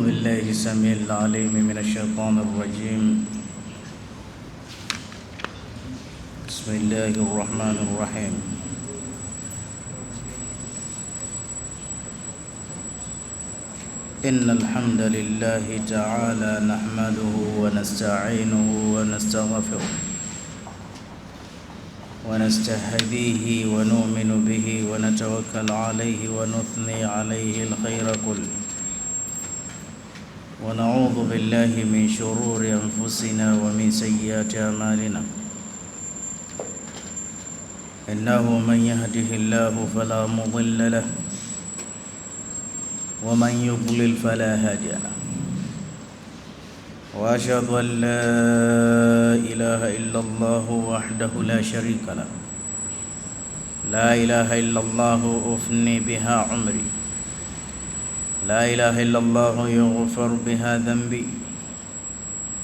بالله السميع العليم من الشيطان الرجيم. بسم الله الرحمن الرحيم. إن الحمد لله تعالى نحمده ونستعينه ونستغفره ونستهديه ونؤمن به ونتوكل عليه ونثني عليه الخير كله، ونعوذ بالله من شرور أنفسنا ومن سيئات أعمالنا. إنه من يهده الله فلا مضل له ومن يضلل فلا هادي له، وأشهد أن لا إله إلا الله وحده لا شريك له. لا إله إلا الله أفني بها عمري، لا إله إلا الله يغفر بها ذنبي،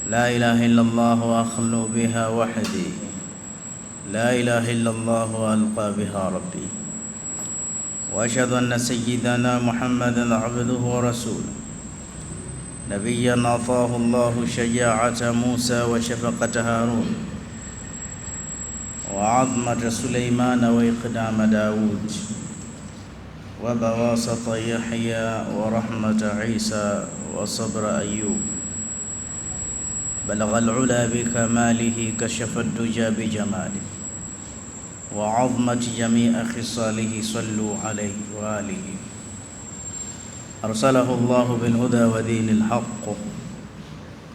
لا إله إلا الله أخلو بها وحدي، لا إله إلا الله ألقى بها ربي. وأشهد أن سيدنا محمدًا عبده ورسوله، نبيًا أعطاه الله شجاعة موسى وشفقة هارون وعظمة سليمان وإقدام داود وبواسط يحيى ورحمة عيسى وصبر أيوب. بلغ العلا بكماله، كشف الدجى بجماله، وعظمت جميع خصاله. صلوا عليه وآله. أرسله الله بالهدى ودين الحق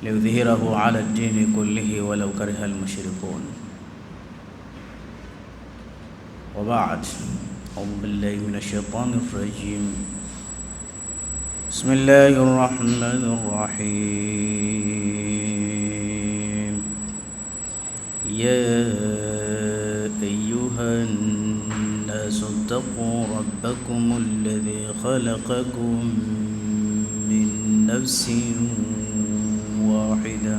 ليظهره على الدين كله ولو كره المشركون. وبعد، أعوذ بالله من الشيطان الرجيم. بسم الله الرحمن الرحيم. يا أيها الناس اتقوا ربكم الذي خلقكم من نفس واحدة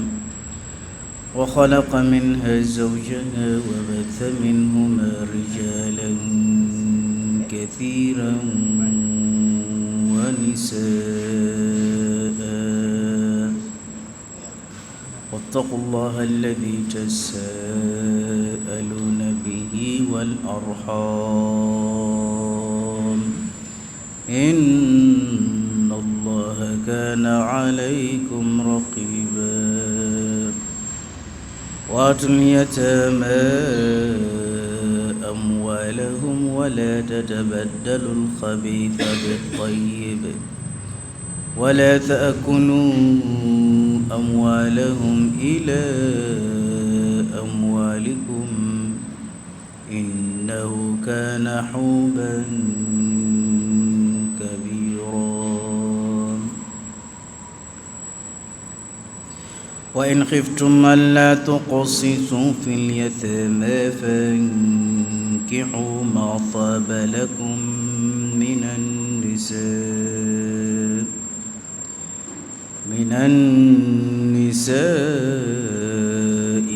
وخلق منها زوجها وبث منهما رجالا كثيرا ونساء، واتقوا الله الذي تساءلون به والأرحام، إن الله كان عليكم رقيبا. وآتوا اليتامى أموالهم ولا تتبدلوا الخبيث بالطيب ولا تأكلوا أموالهم إلى أموالكم، إنه كان حوبا كبيرا. وإن خفتم ألا تقسطوا في اليتامى فانكحوا ما طاب لكم من النساء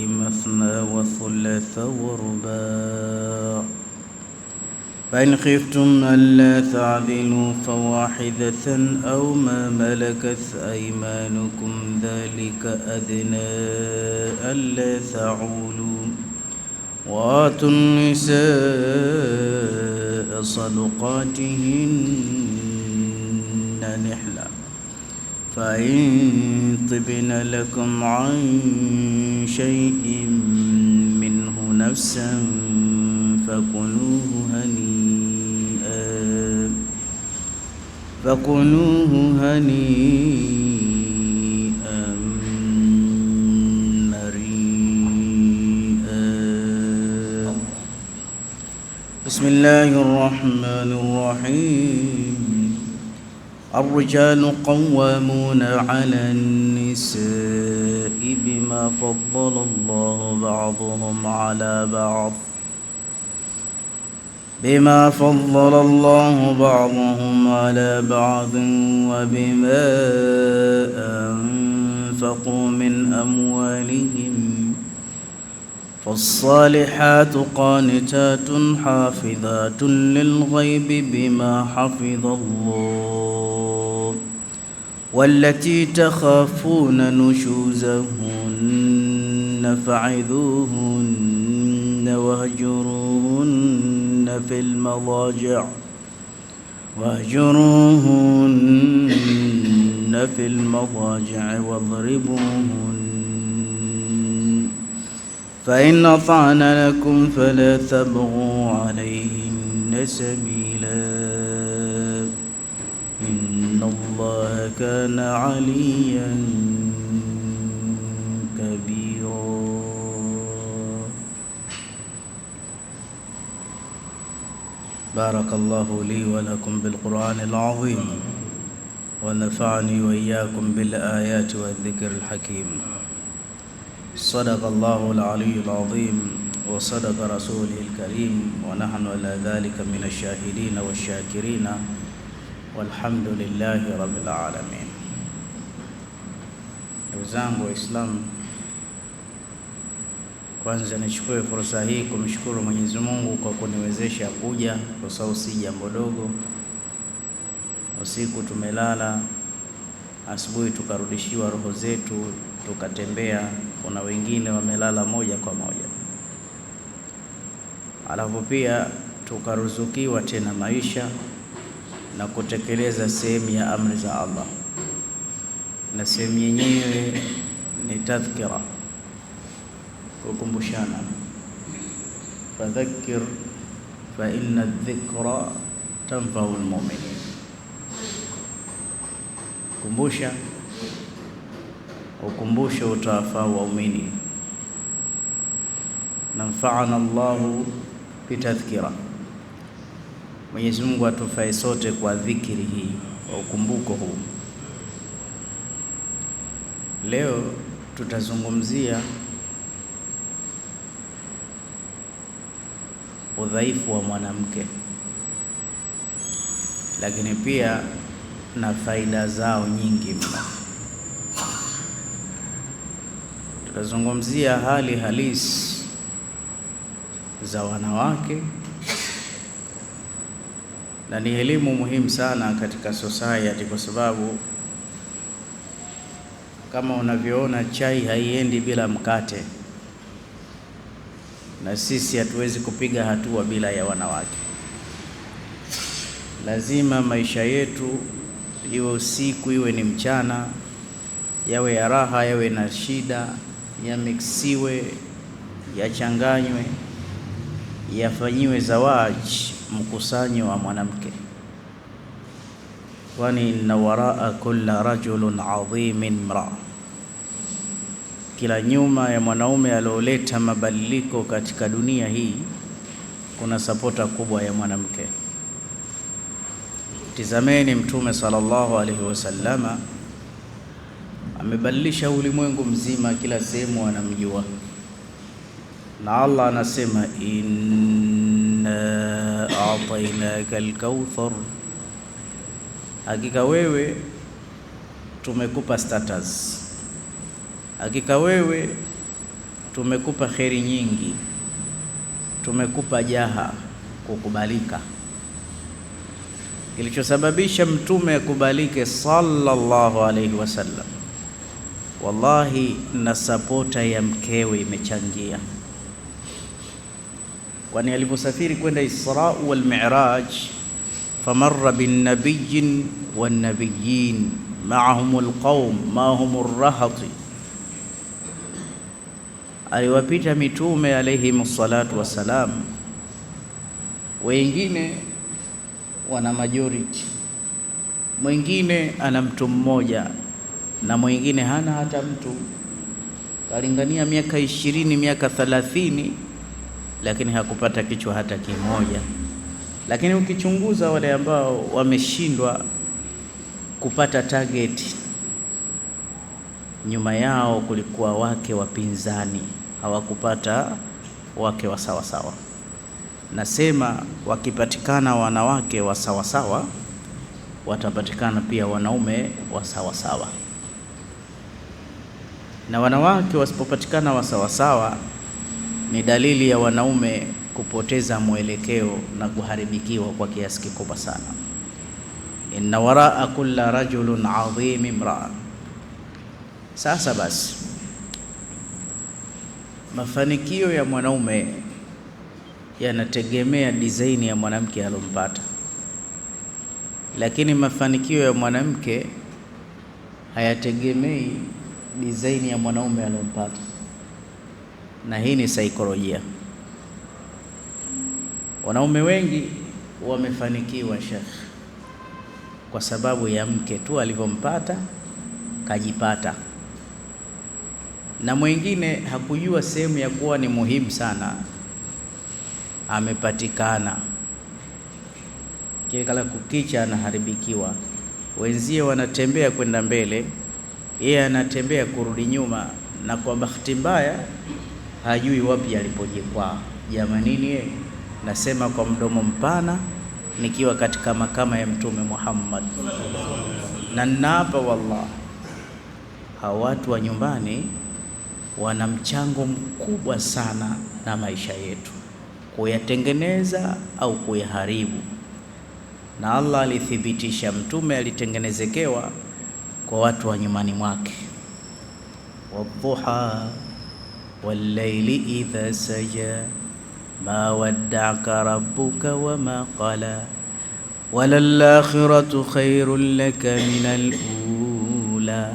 مثنى وثلاث ورباع، فإن خفتم ألا تعدلوا فواحدة أو ما ملكت أيمانكم، ذلك أدنى ألا تعولوا. وآتوا النساء صدقاتهن نحلة، فإن طبن لكم عن شيء منه نفسا فكلوه هنيئا مريئا. بسم الله الرحمن الرحيم. الرجال قوامون على النساء بما فضل الله بعضهم على بعض وبما أنفقوا من أموالهم. فالصالحات قانتات حافظات للغيب بما حفظ الله، wallati takhafuna nushuzahunna fa'idhuhunna wahjuruhunna fil madaji' wadribuhunna فإن أطعن لكم فلا تبغوا عليهن سبيلا إن الله كان عليا كبيرا. بارك الله لي ولكم بالقرآن العظيم ونفعني وإياكم بالآيات والذكر الحكيم. صدق الله العلي العظيم وصدق رسوله الكريم ونحن على ذلك من الشاهدين والشاكرين والحمد لله رب العالمين. Ndugu zangu Waislamu, kwanza nichukue fursa hii kumshukuru Mwenyezi Mungu kwa kuniwezesha kuja, kwa sababu si jambo dogo. Usiku tumelala, asubuhi tukarudishiwa roho zetu, tukatembea. Kuna wengine wamelala moja kwa moja, alafu pia tukaruzukiwa tena maisha na kutekeleza sehemu ya amri za Allah, na sehemu yenyewe ni tadhkira, kukumbushana. Fadhakkir fa inna dhikra tanfa'u al-mu'minin. Kumbusha, ukumbusho utawafaa waumini. Namfa'ana Allahu bitadhkira. Mwenyezi Mungu atufae sote kwa dhikiri hii, kwa ukumbuko huu. Leo tutazungumzia udhaifu wa mwanamke, lakini pia na faida zao nyingi mno. Tutazungumzia hali halisi za wanawake, na ni elimu muhimu sana katika society, kwa sababu kama unavyoona chai haiendi bila mkate, na sisi hatuwezi kupiga hatua bila ya wanawake. Lazima maisha yetu, iwe usiku iwe ni mchana, yawe ya raha yawe na shida, yamixiwe, yachanganywe, yafanyiwe zawaji, mkusanyo wa mwanamke. Kwani inna waraa kulla rajulun adhimin mraa, kila nyuma ya mwanaume alioleta mabadiliko katika dunia hii kuna sapota kubwa ya mwanamke. Tizameni Mtume sallallahu alaihi wasallama amebadilisha ulimwengu mzima, kila sehemu wanamjua, na Allah anasema inna a'tainaka al-kauthar, hakika wewe tumekupa status, hakika wewe tumekupa kheri nyingi, tumekupa jaha, kukubalika. Kilichosababisha mtume akubalike sallallahu alaihi wasallam, wallahi na sapota ya mkewe imechangia. Kwani aliposafiri kwenda Isra wal Mi'raj, famarra bin nabiyyin wan nabiyyin ma'ahumul qawm ma'ahumur rahati, aliwapita mitume alayhi salatu wassalam, wengine wana majority, mwingine ana mtu mmoja na mwingine hana hata mtu. Kalingania miaka 20 miaka 30, lakini hakupata kichwa hata kimoja. Lakini ukichunguza wale ambao wameshindwa kupata target, nyuma yao kulikuwa wake wapinzani, hawakupata wake wa sawa sawa. Nasema wakipatikana wanawake wa sawa sawa, watapatikana pia wanaume wa sawa sawa. Na wanawake wasipopatikana wa sawa sawa, ni dalili ya wanaume kupoteza mwelekeo na kuharibikiwa kwa kiasi kikubwa sana. inna waraa kulla rajulun adhim imraa. Sasa basi, mafanikio ya mwanaume yanategemea design ya mwanamke alompata, lakini mafanikio ya mwanamke hayategemei design ya mwanaume alompata, na hii ni saikolojia. Wanaume wengi wamefanikiwa Sheikh kwa sababu ya mke tu alivyompata kajipata, na mwingine hakujua sehemu ya kuwa ni muhimu sana, amepatikana kila kukicha anaharibikiwa. Wenzie wanatembea kwenda mbele, yeye anatembea kurudi nyuma, na kwa bahati mbaya hajui wapi alipojikwaa. Jamanini, nasema kwa mdomo mpana nikiwa katika makama ya Mtume Muhammad, na ninaapa wallah, hawa watu wa nyumbani wana mchango mkubwa sana na maisha yetu, kuyatengeneza au kuyaharibu. Na Allah alithibitisha, Mtume alitengenezekewa kwa watu wa nyumbani mwake. Wadhuha wallayli idha saja ma wadda'aka rabbuka wama qala walal akhiratu khairun laka minal ula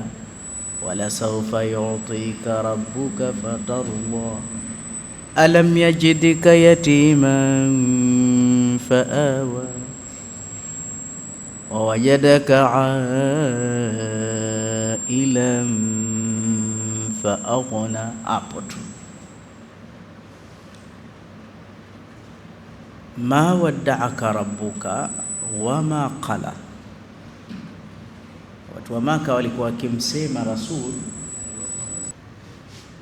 wala sawfa yu'tika rabbuka fatarda alam yajidka yatiman fa'awa wa wajadaka ailan fa'aghna. Hapo tu, ma wadda'aka rabbuka wama qala. Watu wa Maka walikuwa wakimsema Rasul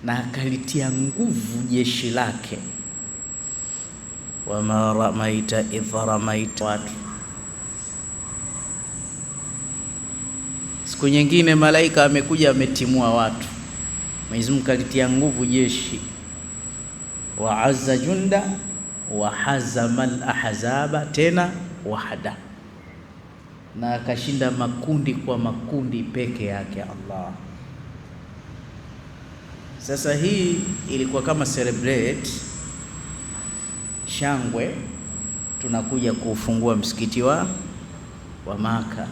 na akalitia nguvu jeshi lake, wama ramaita idh ramaita. Watu siku nyingine malaika amekuja ametimua watu, Mwenyezi Mungu kalitia nguvu jeshi, wa azza junda wa hazama al-ahzaba tena wahda, na akashinda makundi kwa makundi peke yake Allah. Sasa hii ilikuwa kama celebrate, shangwe, tunakuja kufungua msikiti wa Maka,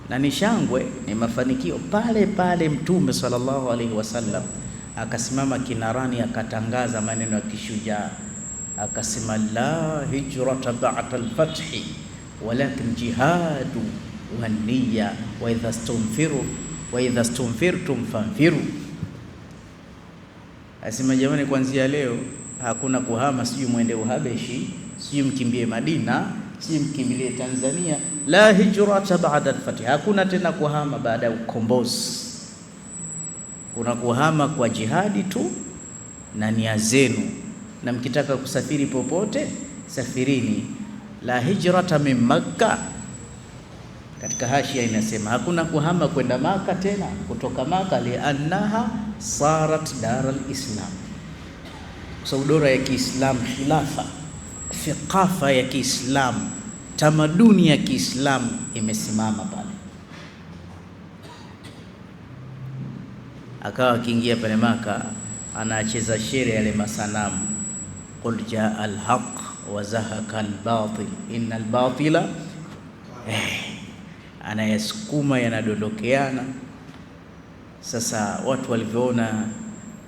na ni shangwe, ni mafanikio. Pale pale Mtume sallallahu alaihi wasallam akasimama kinarani akatangaza maneno ya kishujaa, akasema la hijrata ba'da al-fathi walakin jihadu wa niyya wa idha stunfirtum fanfiru. Asema jamani, kuanzia leo hakuna kuhama, sijui mwende Uhabeshi, sijui mkimbie Madina, sijui mkimbilie Tanzania. La hijrata ba'da al-fathi, hakuna tena kuhama baada ya ukombozi. Kuna kuhama kwa jihadi tu na nia zenu, na mkitaka kusafiri popote safirini. La hijrata min Makkah, katika hashia inasema hakuna kuhama kwenda Maka tena, kutoka Maka, liannaha sarat daral islam, saudora ya Kiislam, khilafa, fiqafa ya Kiislam, tamaduni ya Kiislam imesimama pale. Akawa akiingia pale Maka anacheza shere yale masanamu, qul jaa al-haq wa zahaqa al-batil innal batila, anayasukuma yanadondokeana. Sasa watu walivyoona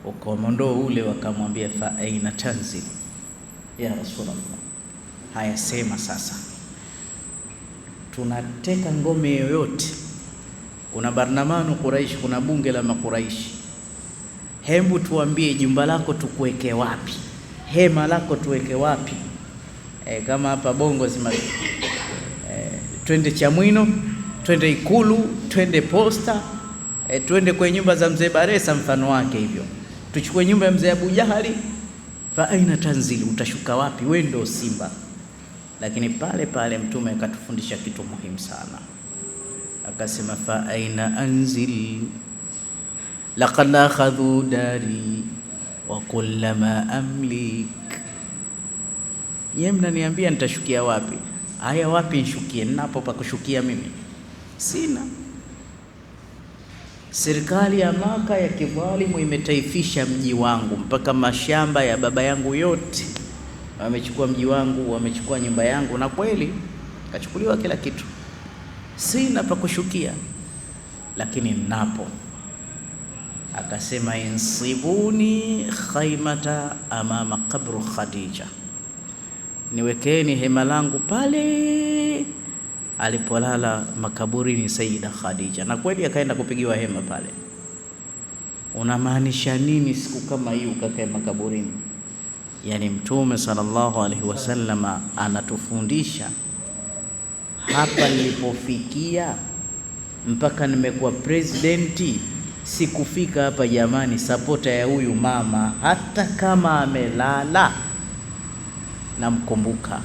ukomondoo ule wakamwambia, fa aina tanzil ya Rasulullah, haya sema sasa, tunateka ngome yoyote, kuna barnamanu Quraish, kuna bunge la Makuraishi, hebu tuambie jumba lako tukuweke wapi, hema lako tuweke wapi? Kama hapa Bongo zima, twende Chamwino, twende Ikulu, twende Posta, twende kwenye nyumba za mzee Baresa mfano wake hivyo, tuchukue nyumba ya mzee Abu Jahali. Fa aina tanzili, utashuka wapi? Wewe ndio simba. Lakini pale pale Mtume akatufundisha kitu muhimu sana, akasema fa aina anzil laqad akhadhu dari wa kullama amlik. Yeye mnaniambia nitashukia wapi? Haya, wapi nishukie? Ninapo pa kushukia mimi sina. Serikali ya Maka ya kidhalimu imetaifisha mji wangu, mpaka mashamba ya baba yangu yote wamechukua mji wangu, wamechukua nyumba yangu, na kweli kachukuliwa kila kitu. Sina pa kushukia, lakini napo. Akasema, insibuni khaymata amama qabru Khadija, niwekeni hema langu pale alipolala makaburini Sayyida Khadija. Na kweli akaenda kupigiwa hema pale. Unamaanisha nini siku kama hii ukakae makaburini? Yani Mtume sallallahu alaihi wasallam anatufundisha, hapa nilipofikia mpaka nimekuwa presidenti, sikufika hapa jamani, sapota ya huyu mama, hata kama amelala namkumbuka.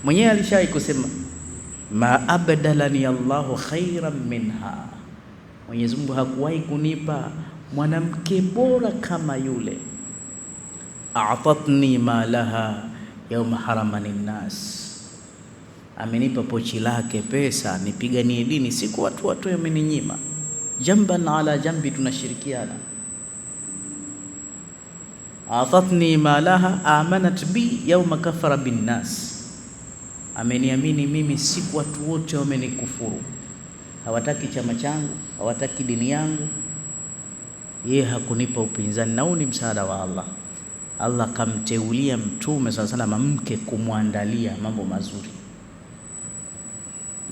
Mwenyewe alishawahi kusema, ma abdalani Allahu khairan minha, Mwenyezi Mungu hakuwahi kunipa mwanamke bora kama yule. A'tatni ma laha yawma haramani nnas, amenipa pochi lake pesa nipiganie dini, siku watu wameninyima. Jamban ala jambi, tunashirikiana. A'tatni ma laha amanat bi yawma kafara bin nas, ameniamini mimi siku watu wote wamenikufuru. Hawataki chama changu, hawataki dini yangu, yeye hakunipa upinzani. Na huu ni msaada wa Allah. Allah kamteulia Mtume sallallahu alaihi wasallam mke kumwandalia mambo mazuri,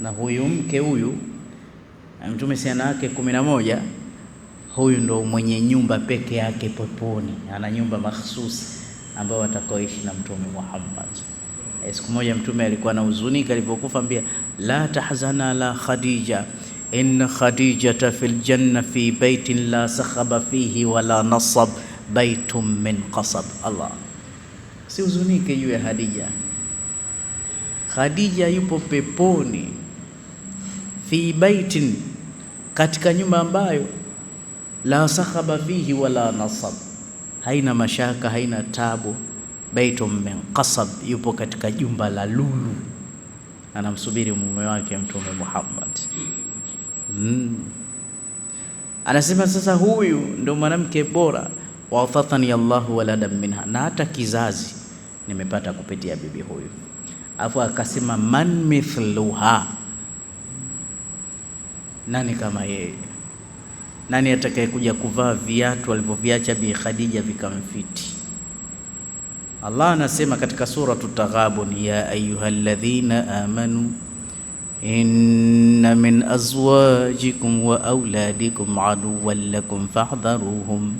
na huyu mke huyu Mtume si ana wake 11, huyu ndo mwenye nyumba peke yake peponi. Ana nyumba mahsusi ambao watakaoishi na Mtume Muhammad. Siku moja Mtume alikuwa na huzunika alipokufa, ambia la tahzana la Khadija, inna Khadijata fil janna fi baitin la sakhaba fihi wala nasab, baitum min qasab. Allah, si huzunike juu ya Khadija. Khadija yupo peponi, fi baitin, katika nyumba ambayo la sakhaba fihi wala nasab, haina mashaka, haina tabu. Baitum min qasab, yupo katika jumba la lulu, anamsubiri mume wake Mtume Muhammad. Anasema sasa huyu ndo mwanamke bora. Wa athatani Allahu waladan minha, na hata kizazi nimepata kupitia bibi huyu. Afu akasema man mithluha, nani kama yeye? Nani atakaye kuja kuvaa viatu alivyoviacha Bi Khadija vikamfiti? Allah anasema katika suratu Taghabun, ya ayyuhalladhina amanu inna min azwajikum wa auladikum aduwwan lakum fahdharuhum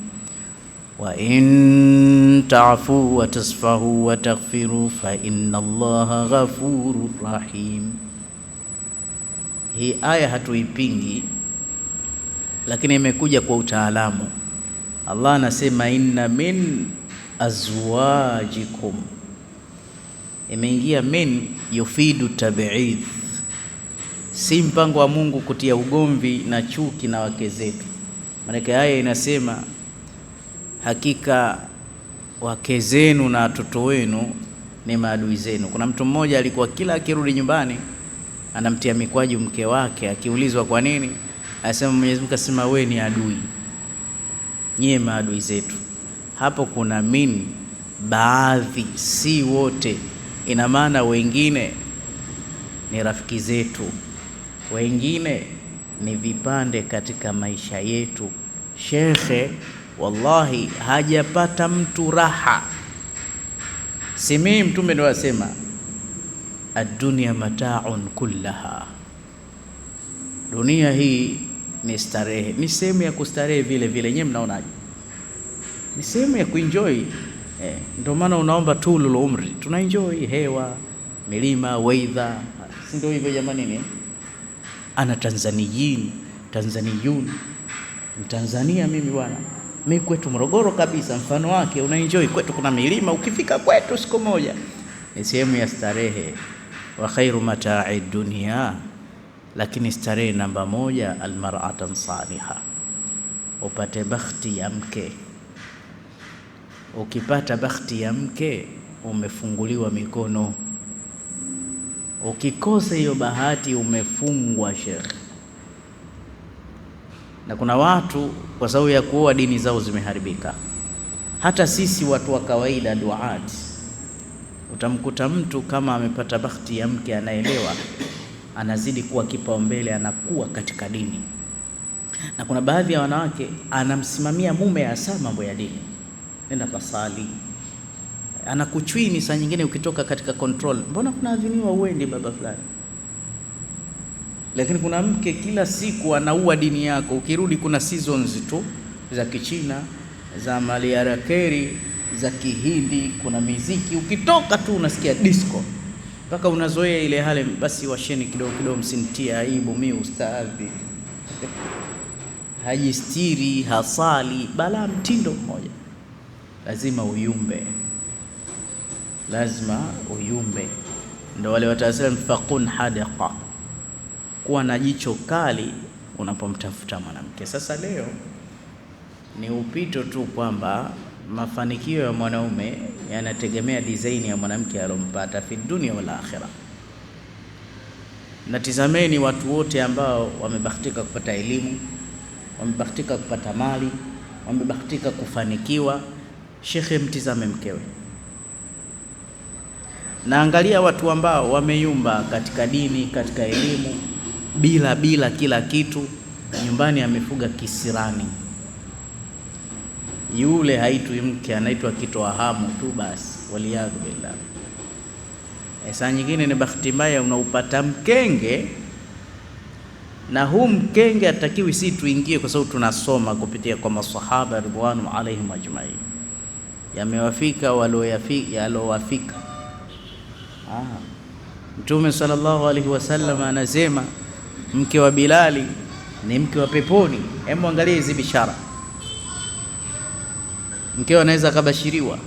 wa in ta'fu wa tasfahu wa taghfiru fa inna Allaha ghafurur rahim. Hii aya hatuipingi, lakini imekuja kwa utaalamu. Allah anasema inna min azwajikum, imeingia min yufidu tab'id, si mpango wa Mungu kutia ugomvi na chuki na wake zetu. Maana aya inasema hakika wake zenu na watoto wenu ni maadui zenu. Kuna mtu mmoja alikuwa kila akirudi nyumbani anamtia mikwaju mke wake, akiulizwa kwa nini, anasema Mwenyezi Mungu asema wewe ni adui, nyie maadui zetu. Hapo kuna min, baadhi, si wote. Ina maana wengine ni rafiki zetu, wengine ni vipande katika maisha yetu. Shekhe wallahi hajapata mtu raha. Simi Mtume ndo asema ad-dunya mata'un kullaha, dunia hii ni starehe, ni sehemu ya kustarehe vile vile. Nyewe mnaonaje? Ni sehemu ya kuenjoy. Ndio maana unaomba tulul umri, tuna enjoy hewa, milima, weather, si ndio hivyo jamani? Ana Tanzaniyun, Mtanzania mimi bwana, mimi kwetu Morogoro kabisa, mfano wake una enjoy. Kwetu kuna milima, ukifika kwetu siku moja ni sehemu ya starehe. Wa khairu mata'i dunya, lakini starehe namba moja almar'atan salihah, upate bakhti ya mke. Ukipata bakhti ya mke umefunguliwa mikono. Ukikosa hiyo bahati umefungwa Sheikh. Na kuna watu kwa sababu ya kuoa dini zao zimeharibika. Hata sisi watu wa kawaida duati, utamkuta mtu kama amepata bahati ya mke anaelewa, anazidi kuwa kipaumbele, anakuwa katika dini. Na kuna baadhi ya wanawake anamsimamia mume hasa mambo ya dini, nenda pasali, anakuchwini saa nyingine ukitoka katika control, mbona kuna adhiniwa uendi baba fulani. Lakini kuna mke kila siku anaua dini yako, ukirudi kuna seasons tu za Kichina, za Maliarakeri, za Kihindi, kuna miziki, ukitoka tu unasikia disco mpaka unazoea ile hali. Basi washeni kidogo kidogo, msinitie aibu, mimi ustadhi hajistiri, hasali, bala mtindo mmoja. Lazima uyumbe, lazima uyumbe. Ndio wale watasema faqun hadaqa, kuwa na jicho kali unapomtafuta mwanamke. Sasa leo ni upito tu kwamba mafanikio ya mwanaume yanategemea design ya mwanamke alompata fi dunia wal akhirah. Natizameni watu wote ambao wamebahatika kupata elimu, wamebahatika kupata mali, wamebahatika kufanikiwa. Shekhe, mtizame mkewe. Na angalia watu ambao wameyumba katika dini, katika elimu, bila kila kitu, nyumbani amefuga kisirani. Yule haitwi mke, anaitwa kitoa hamu tu basi, waliyadhu billah. Saa nyingine ni bahati mbaya unaupata mkenge, na huu mkenge atakiwi si tuingie, kwa sababu tunasoma kupitia kwa masahaba ridwanu alaihim ajmain, yamewafika walowafika. Mtume sallallahu alaihi wasallam anasema mke wa Bilali ni mke wa peponi. Hebu angalia hizi bishara, mkeo anaweza kabashiriwa.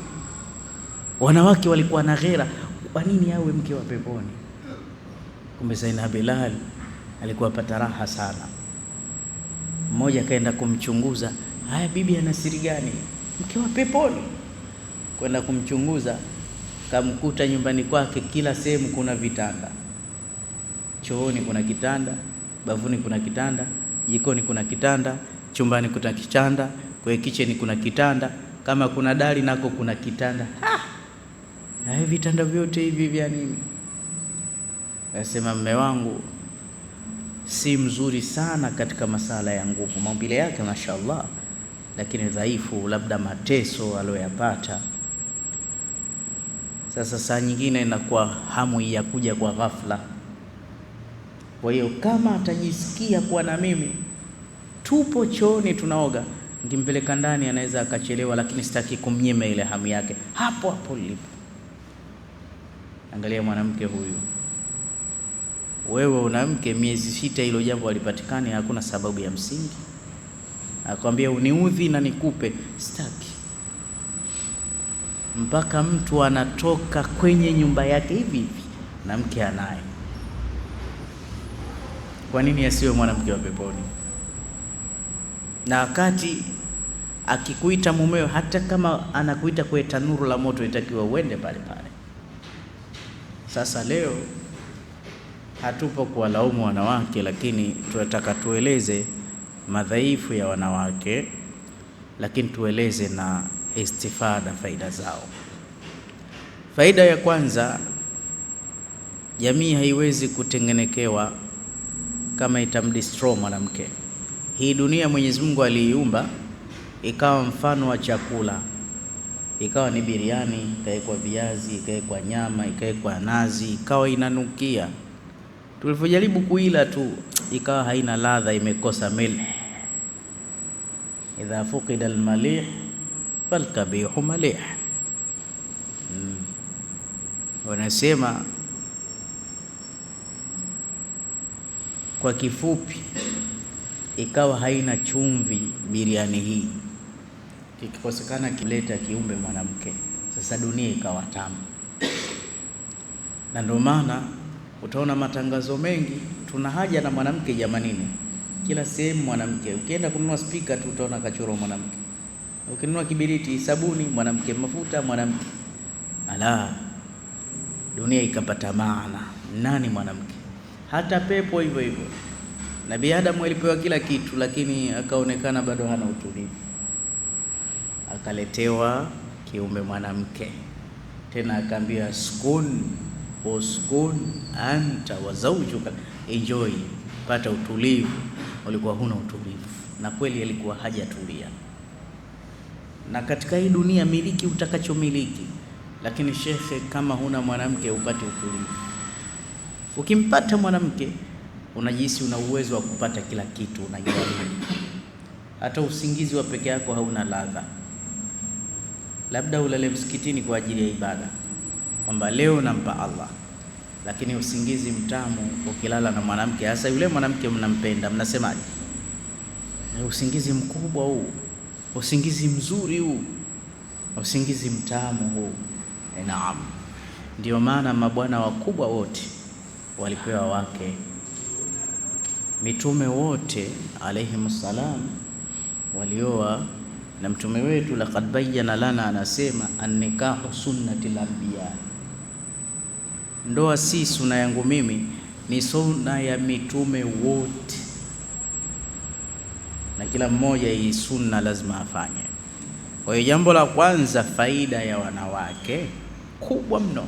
Wanawake walikuwa na ghera, kwa nini awe mke wa peponi? Kumbe Zainab Bilal alikuwa pata raha sana. Mmoja kaenda kumchunguza, haya bibi ana siri gani? Mke wa peponi. Kwenda kumchunguza, kamkuta nyumbani kwake kila sehemu kuna vitanda. Chooni kuna kitanda, bavuni kuna kitanda, jikoni kuna kitanda, chumbani kuna kitanda, kwa kitchen kuna kitanda, kama kuna dari nako kuna kitanda. Haya vitanda vyote hivi vya nini? Nasema mume wangu si mzuri sana katika masala ya nguvu, maumbile yake mashaallah, lakini dhaifu, labda mateso aliyoyapata. Sasa saa nyingine inakuwa hamu ya kuja kwa ghafla. Kwa hiyo kama atajisikia kuwa na mimi tupo chooni tunaoga, nikimpeleka ndani anaweza akachelewa, lakini sitaki kumnyima ile hamu yake hapo hapo lipo. Angalia mwanamke huyu, wewe una mke miezi 6, hilo jambo alipatikane, hakuna sababu ya msingi, akwambia uniudhi na nikupe, sitaki. Mpaka mtu anatoka kwenye nyumba yake hivi na mke anaye. Kwa nini asiwe mwanamke wa peponi? Na wakati akikuita mumeo, hata kama anakuita kwa tanuru la moto, itakiwa uende pale pale. Sasa leo hatupo kuwalaumu wanawake, lakini tunataka tueleze madhaifu ya wanawake, lakini tueleze na istifada, faida zao. Faida ya kwanza, jamii haiwezi kutengenekewa kama itamdestroy mwanamke. Hii dunia Mwenyezi Mungu aliiumba ikawa mfano wa chakula, ikawa ni biriani, ikawekwa viazi, ikawekwa nyama, ikawekwa nazi, ikawa inanukia. Tulipojaribu kuila tu ikawa haina ladha, imekosa milh. Idha fuqida almalih falkabihu malih. Wanasema kwa kifupi, ikawa haina chumvi biriani hii, kikikosekana kileta kiumbe mwanamke. Sasa dunia ikawa tamu. Na ndio maana utaona matangazo mengi, tuna haja na mwanamke jamanini. Kila sehemu mwanamke. Ukienda kununua speaker tu utaona kachoro mwanamke, ukinunua kibiriti, sabuni mwanamke, mafuta mwanamke. Ala, dunia ikapata maana. nani mwanamke? Hata pepo hivyo hivyo. Nabii Adam alipewa kila kitu, lakini akaonekana bado hana utulivu. Akaletewa kiumbe mwanamke, tena akaambia uskun anta wa zawjuka, enjoy, pata utulivu. Ulikuwa huna utulivu, na kweli alikuwa hajatulia. Na katika hii dunia miliki utakachomiliki, lakini shekhe, kama huna mwanamke upate utulivu. Ukimpata mwanamke unajihisi una uwezo wa kupata kila kitu, unajiamini. Hata usingizi wa peke yako hauna ladha. Labda ulale msikitini kwa ajili ya ibada, kwamba leo nampa Allah, lakini usingizi mtamu ukilala na mwanamke, hasa yule mwanamke mnampenda, mnasemaje? Usingizi mkubwa huu, usingizi mzuri huu, usingizi mtamu huu. Naam, ndio maana mabwana wakubwa wote walipewa wake. Mitume wote alayhimus salam walioa, na mtume wetu laqad bayyana lana anasema an-nikahu sunnatil anbiya, ndoa si sunna yangu mimi, ni sunna ya mitume wote, na kila mmoja hii sunna lazima afanye. Kwa hiyo jambo la kwanza, faida ya wanawake kubwa mno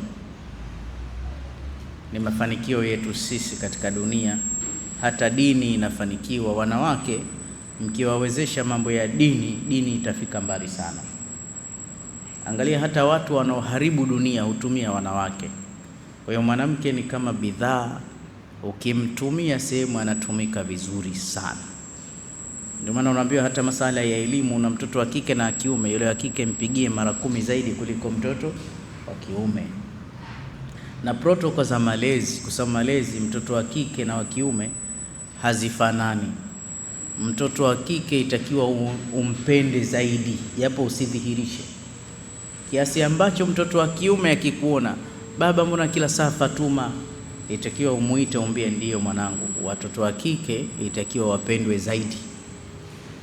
ni mafanikio yetu sisi katika dunia. Hata dini inafanikiwa. Wanawake mkiwawezesha mambo ya dini, dini itafika mbali sana. Angalia hata watu wanaoharibu dunia hutumia wanawake. Kwa hiyo mwanamke ni kama bidhaa, ukimtumia sehemu anatumika vizuri sana. Ndio maana unaambiwa hata masala ya elimu, una mtoto wa kike na kiume, yule wa kike mpigie mara 10 zaidi kuliko mtoto wa kiume. Na protokoli za malezi, kwa sababu malezi mtoto wa kike na wa kiume hazifanani. Mtoto wa kike itakiwa umpende zaidi, japo usidhihirishe, kiasi ambacho mtoto wa kiume akikuona, baba mbona kila saa Fatuma, itakiwa umuite, umbie ndio mwanangu. Watoto wa kike itakiwa wapendwe zaidi.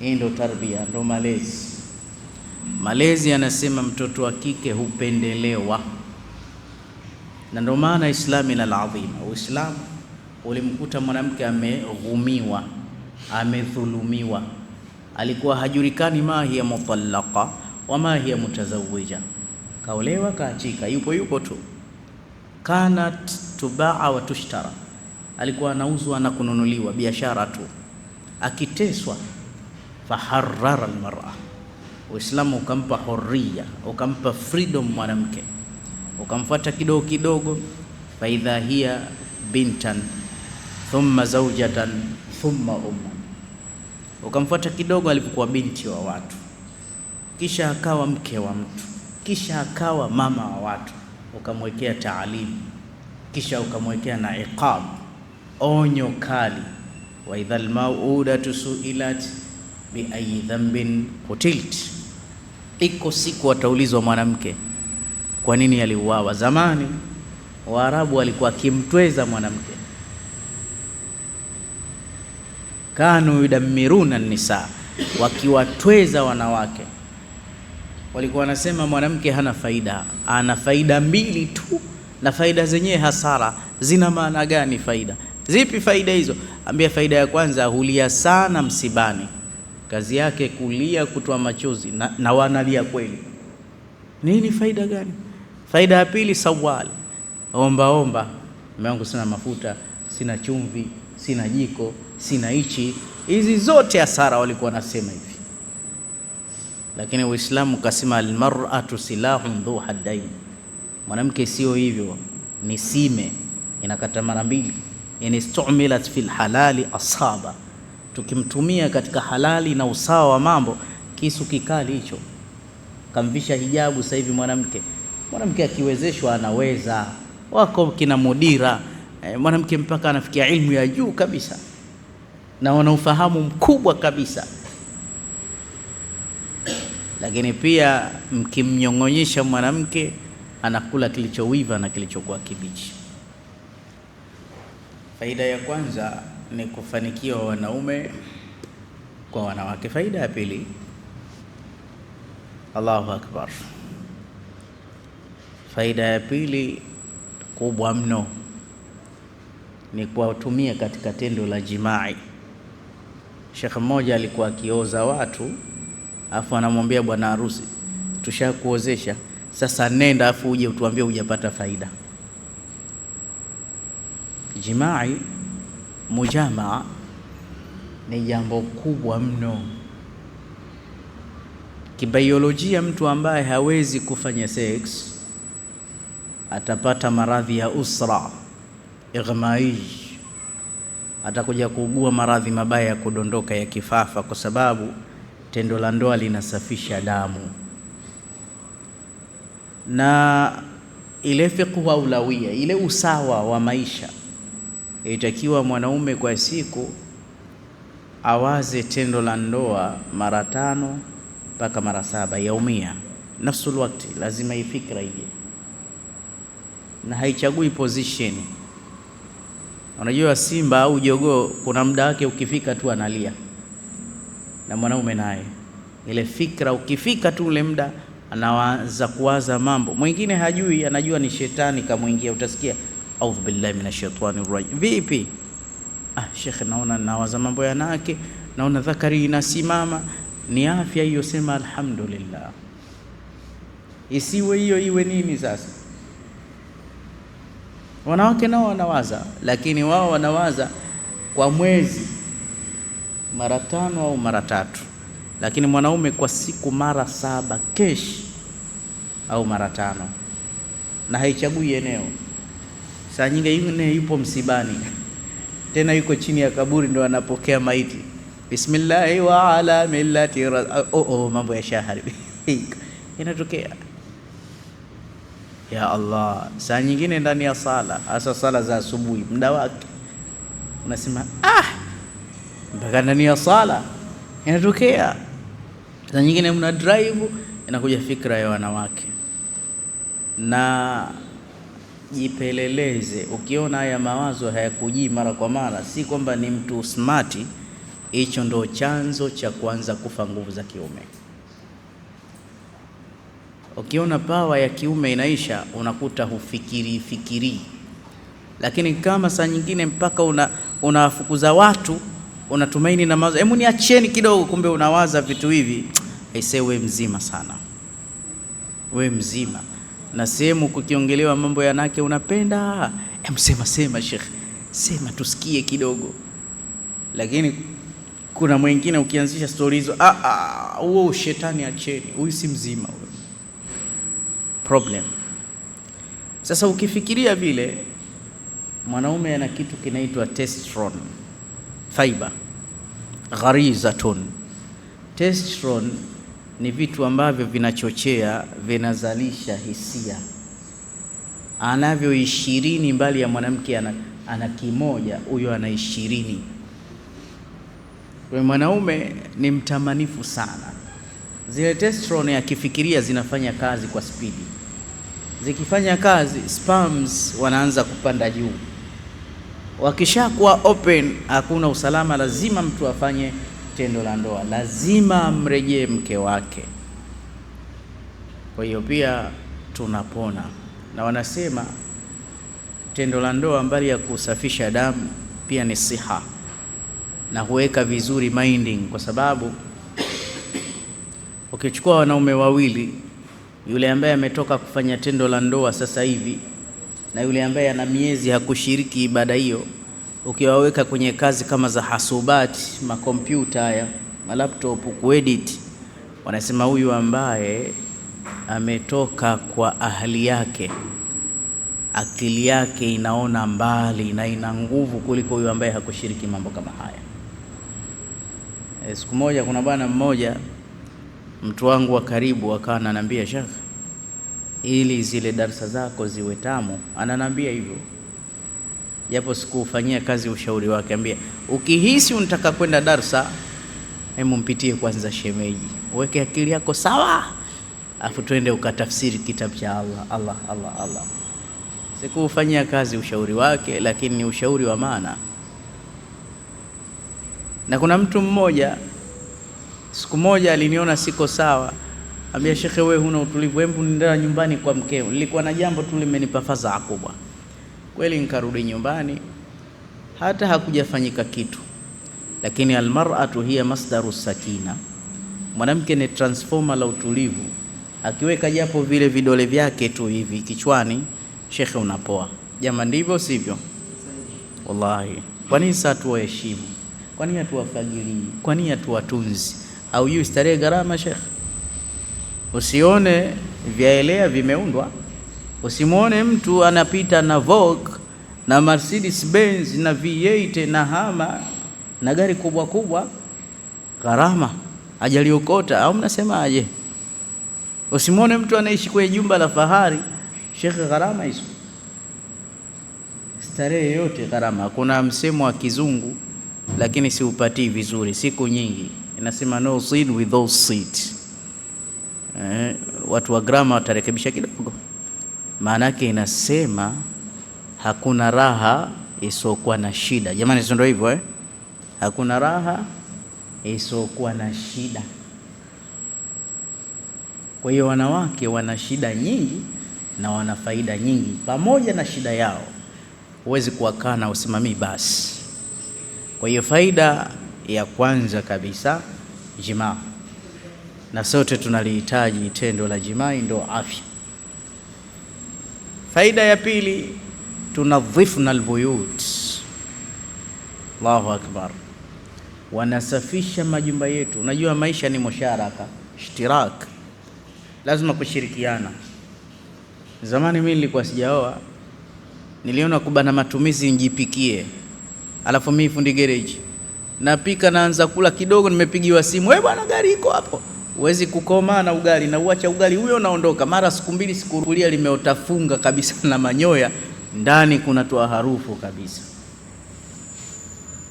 Hii ndo tarbia, ndo malezi. Malezi anasema mtoto wa kike hupendelewa. Na ndio maana Islamu ina al-adhima. Uislamu ulimkuta mwanamke ameghumiwa, amedhulumiwa, alikuwa hajulikani ma hiya mutallaqa wa ma hiya mutazawwija, kaolewa kaachika, yupo tu. Kanat tubaa wa tushtara, alikuwa anauzwa na kununuliwa, biashara tu, akiteswa. Faharrara almar'a, Uislamu ukampa hurriya, ukampa freedom mwanamke, ukamfuata kidogo kidogo. Faidha hiya bintan thumma zawjatan thumma umma, ukamfuata kidogo alipokuwa binti wa watu, kisha akawa mke wa mtu, kisha akawa mama wa watu, ukamwekea taalimu, kisha ukamwekea na iqab, onyo kali. Wa idhal mauudatu suilat bi ayi dhanbin qutilt, iko siku wataulizwa mwanamke kwa nini aliuawa. Zamani Waarabu walikuwa kimtweza mwanamke, kanu yudamiruna nisa, wakiwatweza wanawake. Walikuwa wanasema mwanamke hana faida, ana faida 2 tu, na faida zenyewe hasara. Zina maana gani faida? Zipi faida hizo? Ambia faida ya kwanza, hulia sana msibani, kazi yake kulia, kutoa machozi, na wanalia kweli. Nini faida gani? Faida ya pili, sawali, omba, mume wangu sina mafuta, sina chumvi, sina jiko, sina hichi. Hizi zote hasara walikuwa wanasema hivi. Lakini Uislamu kasema almar'atu silahun dhu haddain, mwanamke sio hivyo, ni sime, inakata mara 2. Yani istumilat fil halali asaba, tukimtumia katika halali na usawa wa mambo, kisu kikali hicho. Kamvisha hijabu sasa hivi mwanamke akiwezeshwa anaweza. Wako kina mudira mwanamke mpaka anafikia ilmu ya juu kabisa na wana ufahamu mkubwa kabisa. Lakini pia mkimnyong'onyesha mwanamke, anakula kilichowiva na kilichokuwa kibichi. Faida ya kwanza ni kufanikiwa wanaume kwa wanawake. Faida ya pili, Allahu akbar, faida ya pili kubwa mno ni kuwatumia katika tendo la jimai. Sheikh mmoja alikuwa akioza watu, afu anamwambia bwana harusi, tushakuozesha, sasa nenda afu uje utuambie hujapata faida. Jimai, mujamaa ni jambo kubwa mno. Kibiolojia, mtu ambaye hawezi kufanya sex atapata maradhi ya usra, ighmaij, atakuja kuugua maradhi mabaya ya kudondoka ya kifafa, kwa sababu tendo la ndoa linasafisha damu. Na ile fiqhu aulawia, ile usawa wa maisha, itakiwa mwanaume kwa siku awaze tendo la ndoa mara 5 mpaka mara 7 yaumia, nafsul wakati, lazima ifikra ije, na haichagui position. Unajua simba au jogoo kuna muda wake ukifika tu analia, na mwanaume naye ile fikra ukifika tu ule muda anaanza kuwaza mambo. Mwingine hajui, anajua ni shetani kamuingia, utasikia audhu billahi minashaitani rajim. Vipi? Sheikh, naona nawaza mambo yanake, naona dhakari inasimama. Ni afya hiyo, sema alhamdulillah. Isiwe hiyo, iwe nini sasa? Wanawake nao wanawaza, lakini wao wanawaza kwa mwezi mara 5 au mara 3, lakini mwanaume kwa siku mara 7 kesh au mara 5, na haichagui eneo. Saa nyingine yupo msibani, tena yuko chini ya kaburi ndo anapokea maiti, bismillah wa ala millati mambo ya shahari inatokea. Ya Allah, saa nyingine ndani ya sala, hasa sala za asubuhi, muda wake unasema mpaka ndani ya sala inatokea. Saa nyingine mna drive, inakuja fikra ya wanawake. Na jipeleleze, ukiona haya mawazo hayakujii mara kwa mara, si kwamba ni mtu smart, hicho ndo chanzo cha kuanza kufa nguvu za kiume. Ukiona pawa ya kiume inaisha, unakuta hufikiri. Lakini kama saa nyingine mpaka unafukuza watu, unatumaini na mawazo, hebu niacheni kidogo, kumbe unawaza vitu hivi, aisee, we mzima sana, we mzima. Na sehemu kukiongelewa mambo yanake unapenda, sema Sheikh, sema tusikie kidogo. Lakini kuna mwingine ukianzisha stories hizo, huo shetani acheni, huyu si mzima huyo. Problem. Sasa ukifikiria vile, mwanaume ana kitu kinaitwa testosterone, fiber, gharizatun. Testosterone ni vitu ambavyo vinachochea, vinazalisha hisia. Anavyo 20 mbali ya mwanamke ana kimoja, huyo ana 20. Kwa mwanaume ni mtamanifu sana. Zile testosterone akifikiria zinafanya kazi kwa spidi. Zikifanya kazi, sperms wanaanza kupanda juu. Wakishakuwa open, hakuna usalama, lazima mtu afanye tendo la ndoa, lazima amrejee mke wake. Kwa hiyo pia tunapona. Na wanasema tendo la ndoa mbali ya kusafisha damu pia ni siha na huweka vizuri minding, kwa sababu ukichukua wanaume wawili, yule ambaye ametoka kufanya tendo la ndoa sasa hivi na yule ambaye ana miezi hakushiriki ibada hiyo, ukiwaweka kwenye kazi kama za hasubati, makompyuta haya, malaptop, kuedit, wanasema huyu ambaye ametoka kwa ahli yake, akili yake inaona mbali na ina nguvu kuliko huyu ambaye hakushiriki mambo kama haya. Siku moja kuna bwana mmoja, mtu wangu wa karibu, akawa ananiambia, Sheikh, ili zile darasa zako ziwe tamu, ananiambia hivyo, japo sikufanyia kazi ushauri wake, ambia ukihisi unataka kwenda darasa, hebu mpitie kwanza shemeji, uweke akili yako sawa, afu twende ukatafsiri kitabu cha Allah. Sikufanyia kazi ushauri wake, lakini ni ushauri wa maana. Na kuna mtu mmoja siku moja aliniona siko sawa, ambia, Sheikh, wewe huna utulivu, hebu nenda nyumbani kwa mkeo. Nilikuwa na jambo tu limenipa fadhaa kubwa. Kweli nikarudi nyumbani, hata hakujafanyika kitu. Lakini almar'atu hiya masdaru sakina, mwanamke ni transformer la utulivu. Akiweka japo vile vidole vyake tu hivi kichwani, shekhe, unapoa. Jamani, ndivyo sivyo? Wallahi, kwa nini sasa tuwaheshimu? Kwa nini hatuwafagilii? Kwa nini hatuwatunzi? Au yu starehe gharama, shekhe? Usione vyaelea vimeundwa, usimuone mtu anapita na Vogue na Mercedes Benz na V8 na Hama na gari kubwa kubwa, gharama hajaliokota. Au mnasemaje? Usimuone mtu anaishi kwenye jumba la fahari, shekhe, gharama hizo. Starehe yote gharama. Kuna msemo wa kizungu lakini siupatii vizuri, siku nyingi inasema no seed without seed. Watu wa grama watarekebisha kidogo. Maana yake inasema hakuna raha isokuwa na shida. Jamani, sio ndio hivyo? Hakuna raha isokuwa na shida. Kwa hiyo wanawake wana shida nyingi na wana faida nyingi. Pamoja na shida yao, huwezi kuwakana usimamii basi. Kwa hiyo faida ya kwanza kabisa, jimaa, na sote tunalihitaji tendo la jimaa, ndio afya. Faida ya pili, tunadhifna albuyut. Allahu akbar, wanasafisha majumba yetu. Unajua maisha ni musharaka, ishtirak, lazima kushirikiana. Zamani mimi nilikuwa sijaoa, niliona kubana matumizi nijipikie, alafu mimi fundi garage, napika naanza kula kidogo, nimepigiwa simu, wewe bwana, gari iko hapo. Huwezi kukoma na ugali, na uacha ugali huyo naondoka. Mara siku mbili sikurulia limeotafunga kabisa na manyoya, ndani kunatoa harufu kabisa.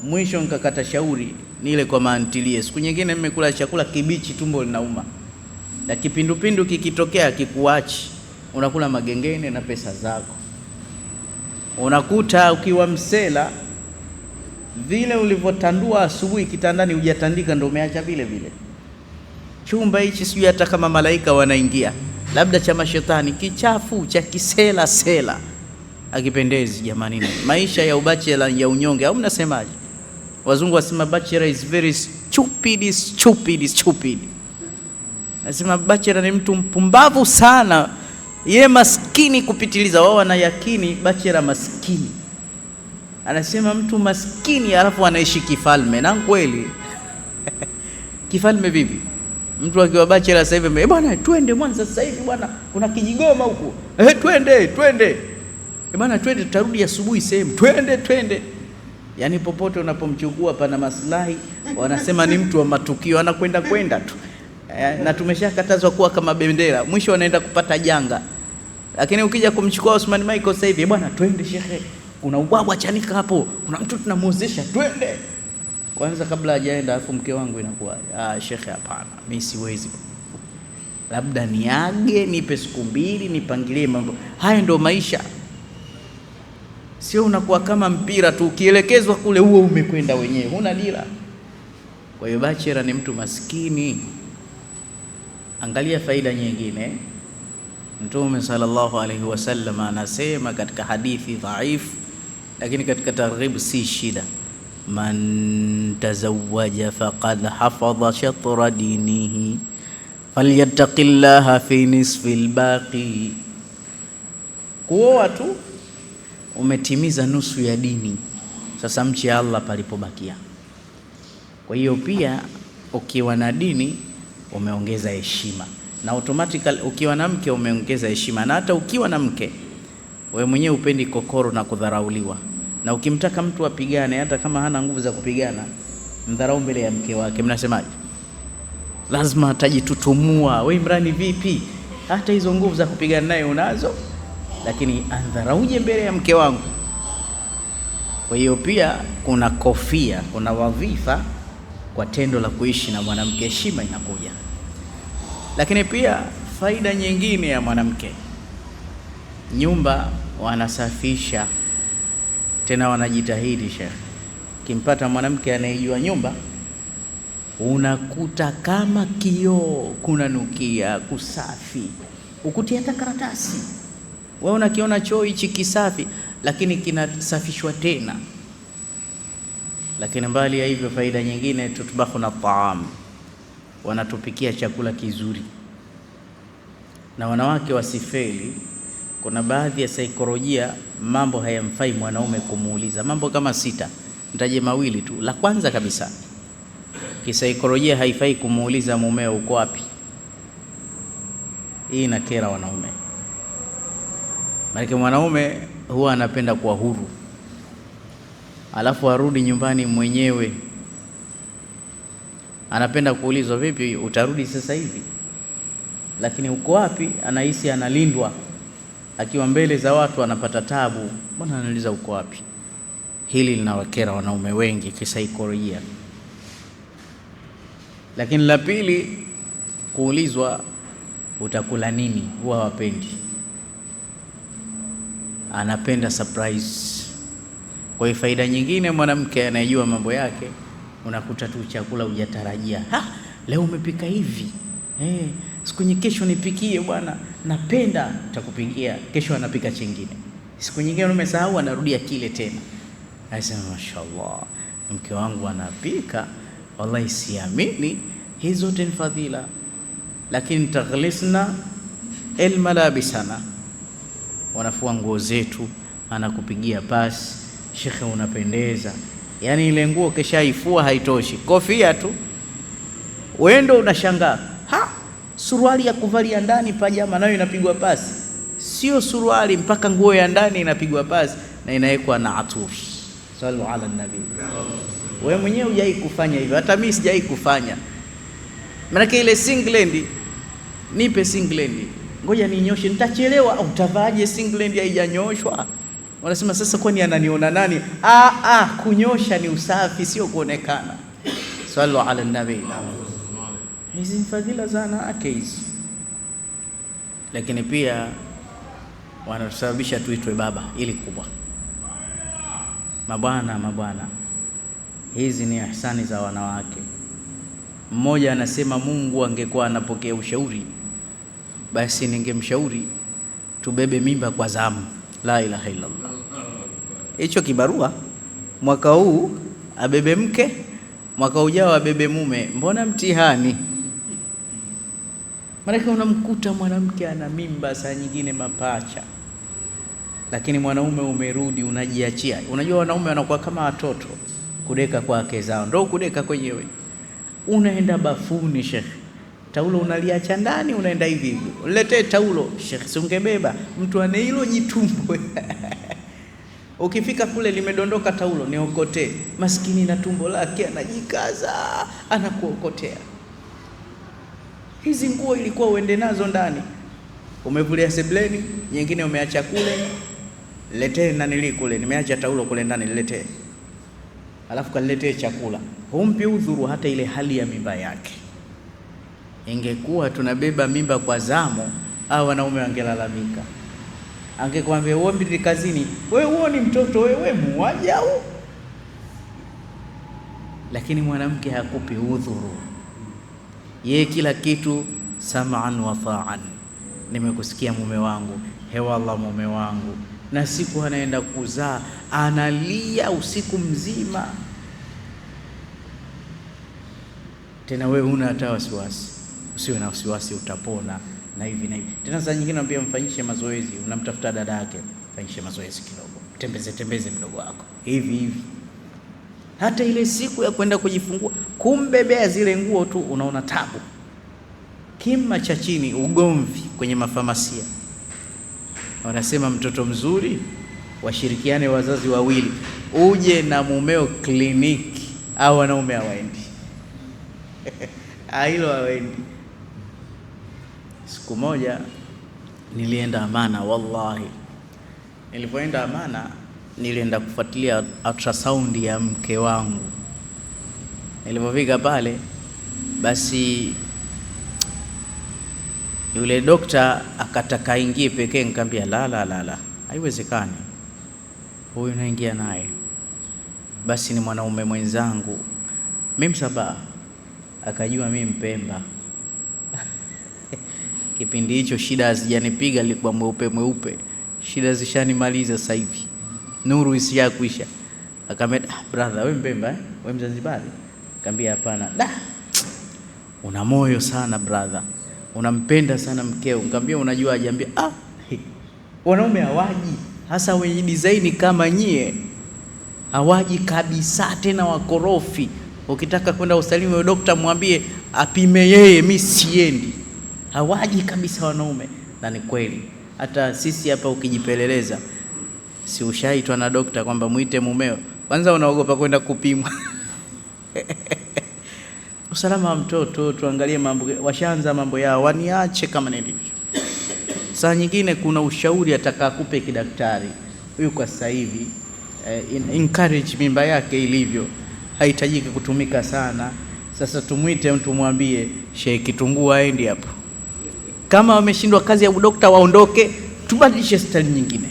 Mwisho nikakata shauri nile kwa maantilie. Siku nyingine nimekula chakula kibichi, tumbo linauma. Na kipindupindu kikitokea kikuachi, unakula magengene na pesa zako. Unakuta ukiwa msela, vile ulivyotandua asubuhi kitandani hujatandika, ndio umeacha vile vile. Chumba hichi sijui hata kama malaika wanaingia, labda cha mashetani, kichafu cha kisela sela, akipendezi. Jamani, maisha ya ubachela ya unyonge, au mnasemaje? Wazungu wasema bachelor is very stupid. Nasema bachelor ni mtu mpumbavu sana, ye maskini kupitiliza. Wao wanayakini bachelor maskini. Anasema mtu maskini alafu anaishi kifalme. Na kweli kifalme vipi? Mtu akiwa bachelor sasa hivi, bwana twende Mwanza sasa hivi bwana, kuna kijigoma huko. Twende. Bwana twende, tutarudi asubuhi sehemu. Twende. Yaani popote unapomchukua pana maslahi. Wanasema ni mtu wa matukio, anakwenda tu. Na tumeshakatazwa kuwa kama bendera, mwisho wanaenda kupata janga. Lakini ukija kumchukua Osman Michael sasa hivi, bwana twende shekhe, kuna ubwabwa chanika hapo, kuna mtu tunamwozesha, twende. Kwanza kabla hajaenda, alafu mke wangu inakuwa, shekhe hapana, mimi siwezi, labda niage, nipe siku mbili nipangilie mambo. Haya ndio maisha. Sio unakuwa kama mpira tu, ukielekezwa kule huo umekwenda wenyewe, huna dira. Kwa hiyo bachela ni mtu maskini. Angalia faida nyingine. Mtume sallallahu alaihi wasallam anasema katika hadithi dhaifu, lakini katika targhib si shida, man tazawwaja faqad hafadha shatra dinihi falyattaqillaha fi nisfil baqi. Kuoa tu umetimiza nusu ya dini, sasa mche Allah palipobakia. Kwa hiyo pia ukiwa na dini umeongeza heshima, na automatically ukiwa na mke umeongeza heshima. Na hata ukiwa na mke, wewe mwenyewe upendi kokoro na kudharauliwa. Na ukimtaka mtu apigane, hata kama hana nguvu za kupigana, mdharau mbele ya mke wake. Mnasemaje? Lazima atajitutumua. Wewe Imrani vipi? Hata hizo nguvu za kupigana naye unazo, lakini andharauje mbele ya mke wangu. Kwa hiyo pia kuna kofia, kuna wadhifa kwa tendo la kuishi na mwanamke, heshima inakuja. Lakini pia faida nyingine ya mwanamke, nyumba wanasafisha, tena wanajitahidi. Sheikh, kimpata mwanamke anayejua nyumba, unakuta kama kioo, kuna nukia, kusafi, ukuti hata karatasi. Wewe unakiona choo hichi kisafi, lakini kinasafishwa tena. Lakini mbali ya hivyo, faida nyingine, tutbakhuna taam, wanatupikia chakula kizuri. Na wanawake wasifeli, kuna baadhi ya saikolojia mambo hayamfai mwanaume kumuuliza, mambo kama 6, nitaje mawili tu. La kwanza kabisa, kisaikolojia haifai kumuuliza mumeo uko wapi. Hii inakera wanaume, maana mwanaume huwa anapenda kuwa huru, alafu arudi nyumbani mwenyewe anapenda kuulizwa, vipi utarudi sasa hivi? Lakini uko wapi anahisi analindwa, akiwa mbele za watu anapata tabu, mbona anauliza uko wapi? Hili linawakera wanaume wengi kisaikolojia. Lakini la pili, kuulizwa utakula nini, huwa wapendi, anapenda surprise. Kwa hiyo faida nyingine, mwanamke anayejua mambo yake, unakuta tu chakula hujatarajia, leo umepika hivi, siku nyingine kesho nipikie bwana, napenda, takupikia. Kesho anapika chingine, siku nyingine umesahau, anarudia kile tena. Anasema mashaallah, mke wangu anapika, wallahi siamini. Hizo zote ni fadhila. Lakini taghlisna almalabisana, wanafua nguo zetu, anakupigia pasi, shekhe unapendeza. Yani ile nguo keshaifua haitoshi, kofia tu wewe ndo unashangaa, suruali ya kuvalia ndani pajama nayo inapigwa pasi. Sio suruali, mpaka nguo ya ndani inapigwa pasi na inawekwa na atur. Sallu ala nabii. Wewe mwenyewe hujai kufanya hivyo, hata mimi sijai kufanya. Maana ile singlet, nipe singlet, ngoja ninyoshe, nitachelewa. Utavaaje singlet haijanyoshwa? Wanasema sasa, kwani ananiona nani? Kunyosha ni usafi, sio kuonekana. Sallu ala nabii. Hizi fadhila za wanawake hizi. Lakini pia wanatusababisha tuitwe baba, ili kubwa. Mabwana, hizi ni ihsani za wanawake. Mmoja anasema Mungu angekuwa anapokea ushauri, basi ningemshauri tubebe mimba kwa zamu. La ilaha illallah. Hicho kibarua, mwaka huu abebe mke, mwaka ujao abebe mume. Mbona mtihani? Maana unamkuta mwanamke ana mimba, saa nyingine mapacha, lakini mwanaume umerudi unajiachia. Unajua wanaume wanakuwa kama watoto, kudeka kwa wake zao, ndio kudeka kwenyewe. Unaenda bafuni, shekhi, taulo unaliacha ndani, unaenda hivi hivi, uletee taulo. Shekhi, si ungebeba? Mtu ana hilo jitumbo ukifika kule limedondoka taulo, niokotee. Maskini na tumbo lake anajikaza, anakuokotea. Hizi nguo ilikuwa uende nazo ndani, umevulia sebleni, nyingine umeacha kule, letee nanili kule, nimeacha taulo kule ndani, letee. Alafu kaniletee chakula. Humpi udhuru hata ile hali ya mimba yake. Ingekuwa tunabeba mimba kwa zamu, au wanaume wangelalamika. Angekwambia wewe mbili kazini, wewe uone mtoto, wewe muaje au? Lakini mwanamke hakupi udhuru. Yeye kila kitu sam'an wa ta'an. Nimekusikia mume wangu, hewallah mume wangu. Na siku anaenda kuzaa analia usiku mzima, tena wewe huna hata wasiwasi. Usiwe na wasiwasi, utapona na hivi na hivi. Tena saa nyingine anambia mfanyishe mazoezi, unamtafuta dada yake, mfanyishe mazoezi kidogo, tembeze mdogo wako hivi hivi. Hata ile siku ya kwenda kujifungua, kumbebea zile nguo tu unaona tabu. Kima cha chini, ugomvi kwenye mafamasia. Wanasema mtoto mzuri washirikiane wazazi wawili, uje na mumeo kliniki, au wanaume hawaendi. Hilo hawaendi. Siku moja nilienda Amana, wallahi. Nilipoenda Amana, nilienda kufuatilia ultrasound ya mke wangu. Nilipofika pale, basi yule dokta akataka ingie pekee. Nikamwambia la, haiwezekani, huyu naingia naye, basi ni mwanaume mwenzangu. Mimi Msaba, akajua mimi Mpemba. Kipindi hicho shida hazijanipiga, nilikuwa mweupe, shida zishanimaliza sasa hivi, nuru isiyakwisha. Akamwambia, brother wewe Mbemba wewe Mzanzibari? Akamwambia hapana. Una moyo sana brother, unampenda sana mkeo. Nikamwambia unajua aje? Ambia wanaume hawaji, hasa wenye design kama nyie hawaji kabisa, tena wakorofi. Ukitaka kwenda hospitalini wewe daktari mwambie apime yeye, mimi siendi. Hawaji kabisa wanaume. Na ni kweli, hata sisi hapa ukijipeleleza, si ushaitwa na daktari kwamba muite mumeo, kwanza unaogopa kwenda kupimwa. Usalama wa mtoto tuangalie mambo, washaanza mambo yao, waniache kama nilivyo. Saa nyingine kuna ushauri atakakupe kidaktari huyu kwa sasa hivi, encourage mimba yake ilivyo, haitajiki kutumika sana. Sasa tumuite mtu mwambie Sheikh Kitunguu aende hapo, kama wameshindwa kazi ya daktari waondoke, tubadilishe hospitali nyingine.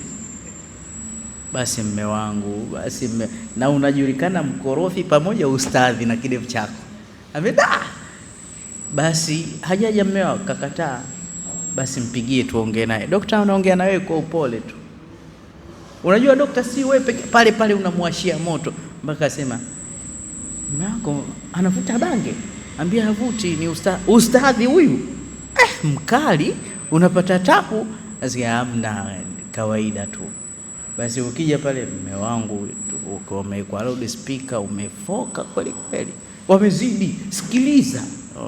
Basi mme wangu, basi na unajulikana mkorofi pamoja ustadhi na kidevu chako. Ameda basi hajaja mme wako kakataa, basi mpigie tuongee naye. Daktari anaongea na wewe kwa upole tu. Unajua daktari si wewe pale pale unamwashia moto mpaka asema mme wako anavuta bange. Ambia havuti, ni ustadhi huyu. Mkali unapata tabu. Asikia amna, kawaida tu. Basi ukija pale, mme wangu uko umekuwa loud speaker, umefoka kweli kweli, wamezidi, sikiliza.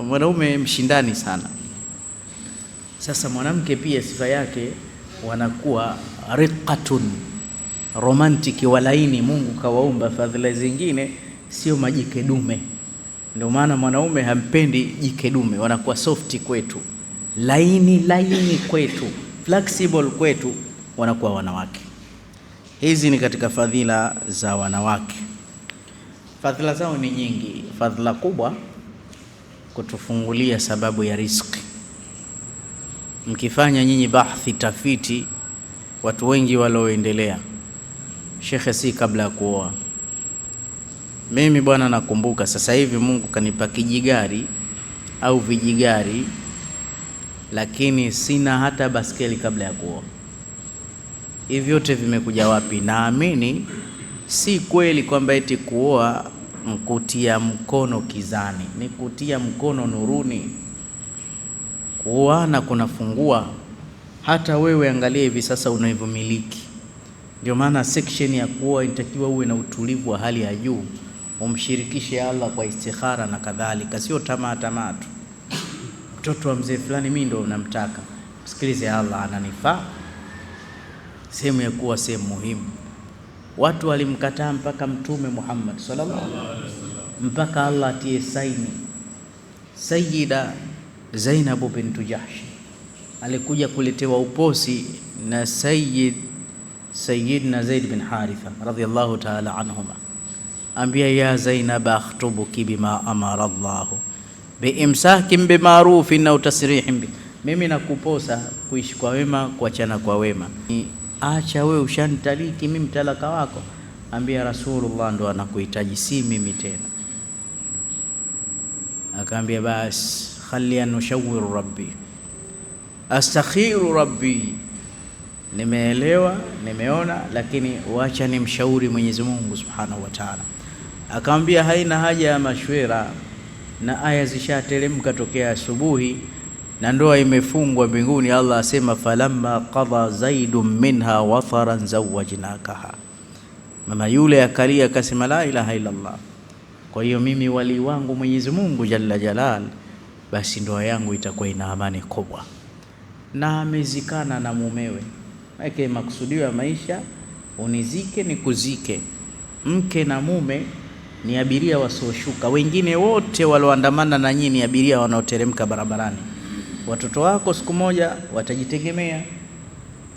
Mwanaume mshindani sana. Sasa mwanamke pia sifa yake wanakuwa riqatun, romantic, walaini. Mungu kawaumba fadhila zingine, sio majike dume. Ndio maana mwanaume hampendi jike dume, wanakuwa soft kwetu, laini kwetu, flexible kwetu, wanakuwa wanawake. Hizi ni katika fadhila za wanawake. Fadhila zao ni nyingi. Fadhila kubwa, kutufungulia sababu ya riziki. Mkifanya nyinyi bahthi, tafiti, watu wengi walioendelea, shekhe, si kabla ya kuoa. Mimi bwana nakumbuka sasa hivi Mungu kanipa kijigari au vijigari, lakini sina hata baskeli kabla ya kuoa. Hivi vyote vimekuja wapi? Naamini si kweli kwamba eti kuoa mkutia mkono kizani, ni kutia mkono nuruni. Kuoana kunafungua. Hata wewe angalia hivi sasa unaivumiliki. Ndio maana section ya kuoa inatakiwa uwe na utulivu wa hali ya juu, umshirikishe Allah kwa istikhara na kadhalika, sio tamaa tu. Mtoto wa mzee fulani mimi ndo namtaka, msikilize Allah, ananifaa. Sehemu ya kuwa sehemu muhimu. Watu walimkataa mpaka Mtume Muhammad sallallahu alaihi wasallam, mpaka Allah atie saini. Sayyida Zainab bintu Jahsh alikuja kuletewa uposi na Sayyidina Zaid bin Haritha radhiyallahu ta'ala anhuma. Ambia, ya Zainab akhtubuki bima amara Allah biimsakin bima'rufin au tasrihin bi, mimi nakuposa kuishi kwa wema, kuachana kwa wema. Acha wewe ushanitaliki mimi mtalaka wako. Ambia Rasulullah ndo anakuhitaji, si mimi tena. Akaambia basi khali anushawiru rabbi astakhiru rabbi, nimeelewa, nimeona, lakini wacha nimshauri Mwenyezi Mungu Subhanahu wa Ta'ala. Akamwambia haina haja ya mashwera, na aya zishatelemka tokea asubuhi na ndoa imefungwa mbinguni. Allah asema falamma qada zaidun minha watharan zawajnakaha. Mama yule akalia akasema la ilaha illa Allah, kwa hiyo mimi wali wangu Mwenyezi Mungu jalla jalal, basi ndoa yangu itakuwa ina amani kubwa. Na amezikana na mumewe. Maana makusudio ya maisha unizike nikuzike. Mke na mume ni abiria wasioshuka, wengine wote walioandamana na nyinyi ni abiria wanaoteremka barabarani. Watoto wako siku moja watajitegemea,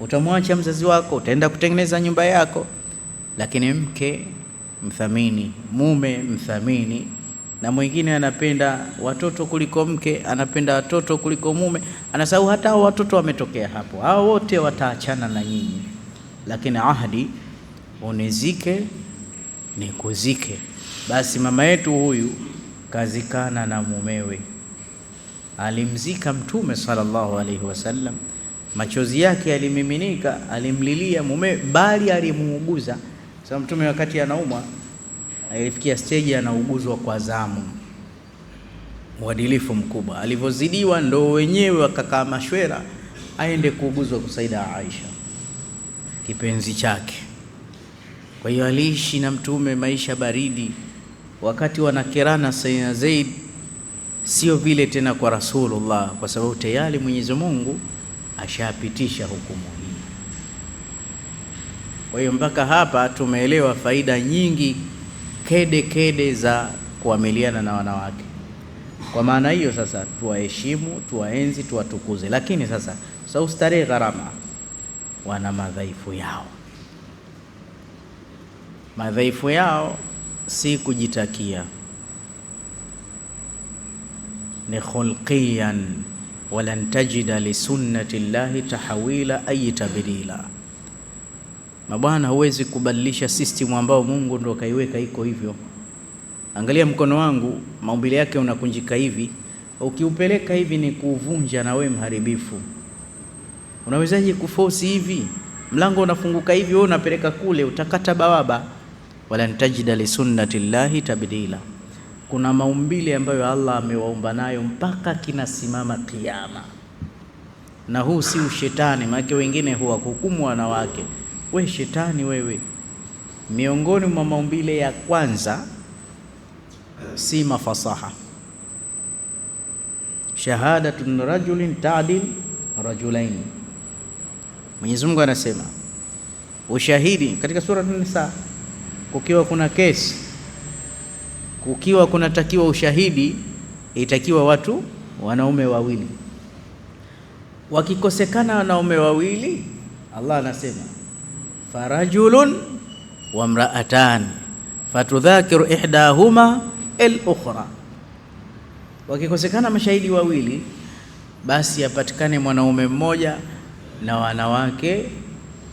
utamwacha mzazi wako, utaenda kutengeneza nyumba yako. Lakini mke mthamini, mume mthamini. Na mwingine anapenda watoto kuliko mke, anapenda watoto kuliko mume, anasahau hata hao watoto wametokea hapo, hao wote wataachana na nyinyi. Lakini ahadi unizike nikuzike. Basi mama yetu huyu kazikana na mumewe, alimzika Mtume sallallahu alaihi wasallam, machozi yake yalimiminika, alimlilia mume, bali alimuuguza. Sasa Mtume wakati anaumwa alifikia stage anauguzwa kwa zamu, uadilifu mkubwa. Alivyozidiwa ndo wenyewe wakakaa mashwera aende kuuguzwa kwa Saida Aisha, kipenzi chake. Kwa hiyo aliishi na Mtume maisha baridi. Wakati wanakerana Sayyidina Zaid, sio vile tena kwa Rasulullah, kwa sababu tayari Mwenyezi Mungu ashapitisha hukumu hii. Kwa hiyo mpaka hapa tumeelewa faida nyingi kede za kuamiliana na wanawake. Kwa maana hiyo sasa tuwaheshimu, tuwaenzi, tuwatukuze. Lakini sasa starehe gharama, wana madhaifu yao. Madhaifu yao si kujitakia, ni khulqiyan, walan tajida li sunnati llahi tahawila ay tabdila. Mabwana, huwezi kubadilisha system ambao Mungu ndo kaiweka iko hivyo. Angalia mkono wangu, maumbile yake unakunjika hivi, ukiupeleka hivi ni kuvunja na we mharibifu. Unawezaje kuforce hivi? Mlango unafunguka hivi, wewe unapeleka kule, utakata bawaba. Wala ntajida li sunnati llahi tabdila. Kuna maumbile ambayo Allah amewaumba nayo mpaka kinasimama kiyama. Na huu si ushetani, maana wengine huwa hukumu wanawake. We shetani wewe. Miongoni mwa maumbile ya kwanza si mafasaha. Shahadatun rajulin ta'dil rajulain. Mwenyezi Mungu anasema ushahidi katika sura An-Nisa, kukiwa kuna kesi, kukiwa kunatakiwa ushahidi, itakiwa watu wanaume wawili. Wakikosekana wanaume wawili, Allah anasema farajulun wa mraatan fatudhakiru ihdahuma al-ukhra. Wakikosekana mashahidi wawili, basi yapatikane mwanaume mmoja na wanawake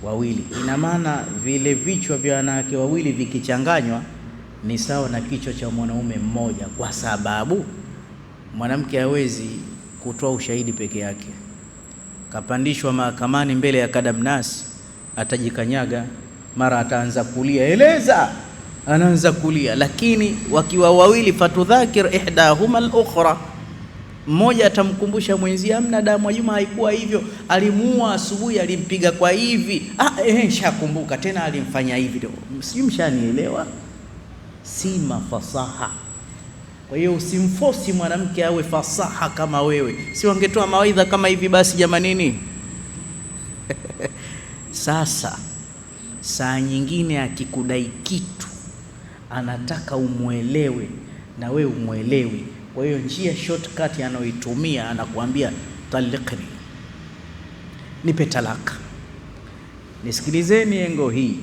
wawili. Ina maana vile vichwa vya wanawake wawili vikichanganywa ni sawa na kichwa cha mwanaume mmoja, kwa sababu mwanamke hawezi kutoa ushahidi peke yake. Kapandishwa mahakamani mbele ya kadamnasi, atajikanyaga, mara ataanza kulia, eleza, anaanza kulia. Lakini wakiwa wawili, fatudhakir ihdahuma al-ukhra, mmoja atamkumbusha mwenzi, amna damu Juma haikuwa hivyo, alimuua asubuhi, alimpiga kwa hivi, shakumbuka tena alimfanya hivi. Sijui mshanielewa? Si mafasaha. Kwa hiyo usimforce mwanamke awe fasaha kama wewe. Si wangetoa mawaidha kama hivi basi jamanini? Sasa saa nyingine akikudai kitu anataka umuelewe na we umuelewe. Kwa hiyo njia shortcut anaoitumia, anakuambia talikni, nipe talaka. Nisikilizeni engo hii,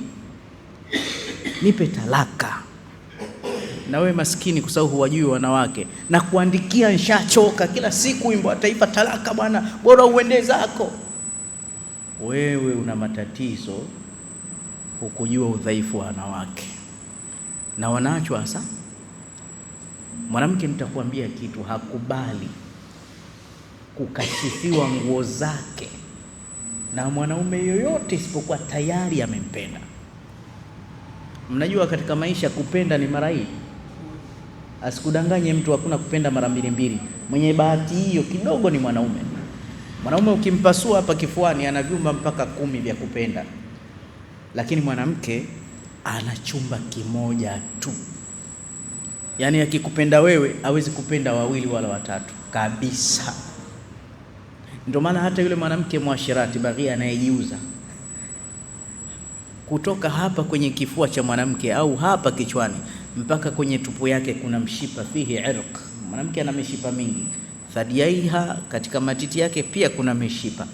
nipe talaka. Na we maskini, kwa sababu huwajui wanawake, na kuandikia nishachoka kila siku wimbo wa taifa, talaka bwana, bora uende zako. Wewe una matatizo, hukujua udhaifu wa wanawake na wanaachwa. Hasa mwanamke mtakuambia kitu, hakubali kukashifiwa nguo zake na mwanaume yoyote isipokuwa tayari amempenda. Mnajua katika maisha kupenda ni mara hii. Asikudanganye mtu, hakuna kupenda mara mbili. Mwenye bahati hiyo kidogo ni mwanaume. Mwanaume ukimpasua hapa kifuani ana vyumba mpaka 10 vya kupenda. Lakini mwanamke ana chumba kimoja tu. Yaani akikupenda wewe hawezi kupenda wawili wala watatu kabisa. Ndio maana hata yule mwanamke mwashirati baghia anayejiuza, kutoka hapa kwenye kifua cha mwanamke au hapa kichwani mpaka kwenye tupu yake kuna mshipa, fihi irq. Mwanamke ana mishipa mingi. Thadiyaiha, katika matiti yake pia kuna mishipa.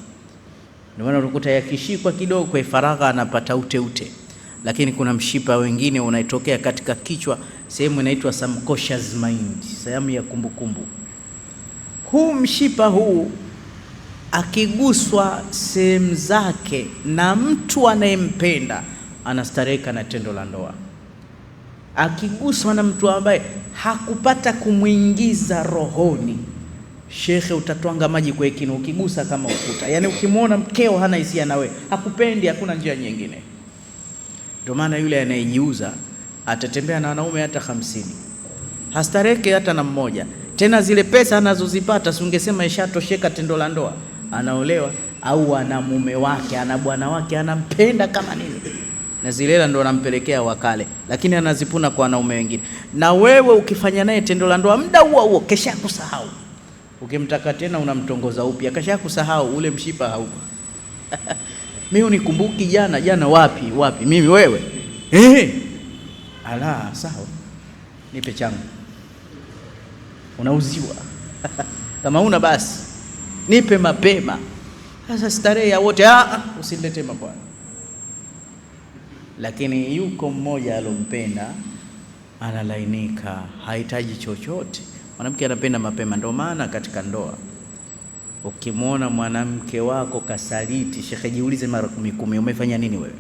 Ndio maana unakuta yakishikwa kidogo kwa faragha anapata ute. Lakini kuna mshipa wengine unaitokea katika kichwa, sehemu inaitwa subconscious mind, sehemu ya kumbukumbu. Huu mshipa huu akiguswa sehemu zake na mtu anayempenda, anastareka na tendo la ndoa. Akiguswa na mtu ambaye hakupata kumuingiza rohoni, shekhe, utatwanga maji kwa kinu, ukigusa kama ukuta. Yaani ukimwona mkeo hana hisia nawe, hakupendi, hakuna njia nyingine. Ndio maana yule anayejiuza atatembea na wanaume hata 50, hastareke hata na mmoja. Tena zile pesa anazozipata si ungesema ishatosheka tendo la ndoa, anaolewa au ana mume wake, ana bwana wake anampenda kama nini, na zile hela ndo anampelekea wakale, lakini anazipuna kwa wanaume wengine. Na wewe ukifanya naye tendo la ndoa, muda huo huo kesha kusahau, ukimtaka tena unamtongoza upya, kesha kusahau, ule mshipa haupo. Mimi unikumbuki jana wapi mimi wewe ala, sawa, nipe changu, unauziwa. Kama una basi nipe mapema. Sasa starehe ya wote, usilete mabwana. Lakini yuko mmoja alompenda, analainika, hahitaji chochote. Mwanamke anapenda mapema. Ndio maana katika ndoa ukimwona mwanamke wako kasaliti, shekhe, jiulize mara 10 umefanya nini wewe?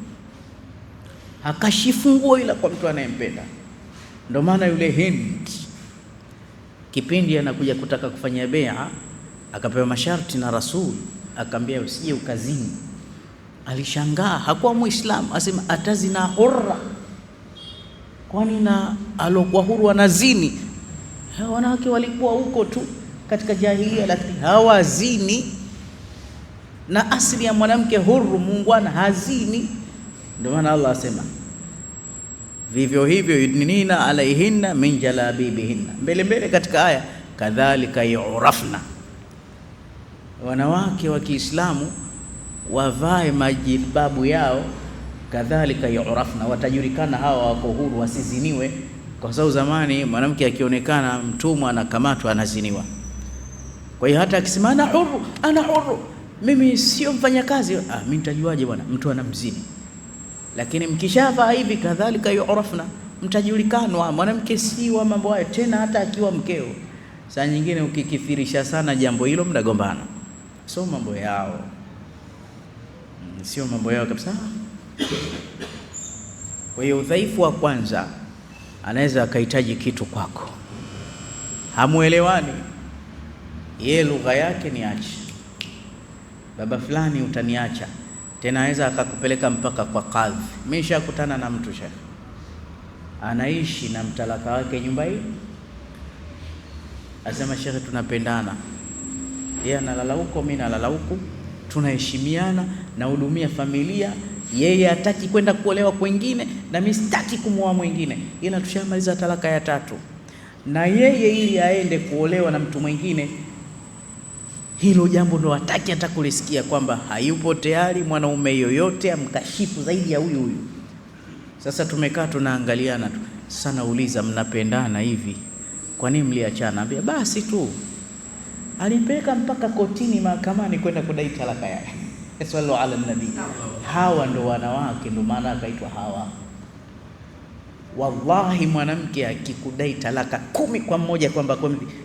Akashifungua ila kwa mtu anayempenda. Ndio maana yule Hind kipindi anakuja kutaka kufanya bai'a, akapewa masharti na Rasul, akamwambia usije ukazini. Alishangaa, hakuwa Muislamu, asema atazina hurra, kwani na alokuwa huru anazini? Wanawake walikuwa huko tu katika jahiliya, lakini hawazini, na asili ya mwanamke huru muungwana hazini. Ndio maana Allah asema vivyo hivyo yudnina alaihinna min jalabibihinna, mbele katika aya, kadhalika yu'rafna, wanawake wa Kiislamu wavae majilbabu yao, kadhalika yu'rafna, watajulikana hawa wako huru, wasiziniwe. Kwa sababu zamani mwanamke akionekana mtumwa anakamatwa, anaziniwa. Kwa hiyo hata akisema ana huru, mimi sio mfanyakazi, mimi nitajuaje bwana mtu anamzini? Lakini mkishavaa hivi, kadhalika yu'rafna, mtajulikanwa. Mwanamke si wa mambo hayo tena, hata akiwa mkeo. Saa nyingine ukikithirisha sana jambo hilo, mnagombana. Sio mambo yao, sio mambo yao kabisa. Kwa hiyo udhaifu wa kwanza, anaweza akahitaji kitu kwako, hamuelewani, yeye lugha yake ni acha, baba fulani utaniacha. Tena anaweza akakupeleka mpaka kwa kadhi. Mimi nishakutana na mtu shekhi, anaishi na mtalaka wake nyumba hii, asema shekhi, tunapendana, yeye analala huko, mimi nalala huko, tunaheshimiana, nahudumia familia, yeye hataki kwenda kuolewa kwingine na mimi sitaki kumuoa mwingine, ila tushamaliza talaka ya 3, na yeye ili aende kuolewa na mtu mwingine, hilo jambo ndo hataki hata kulisikia, kwamba hayupo tayari mwanaume yoyote amkashifu zaidi ya huyu. Sasa tumekaa tunaangaliana tu. Sasa nauliza, mnapendana hivi, kwa nini mliachana? Ambia basi tu, alipeleka mpaka kotini, mahakamani kwenda kudai talaka yake. Sallu ala nabii. Hawa ndo wanawake, ndo maana akaitwa Hawa. Wallahi, mwanamke akikudai talaka 10 kwa mmoja, kwamba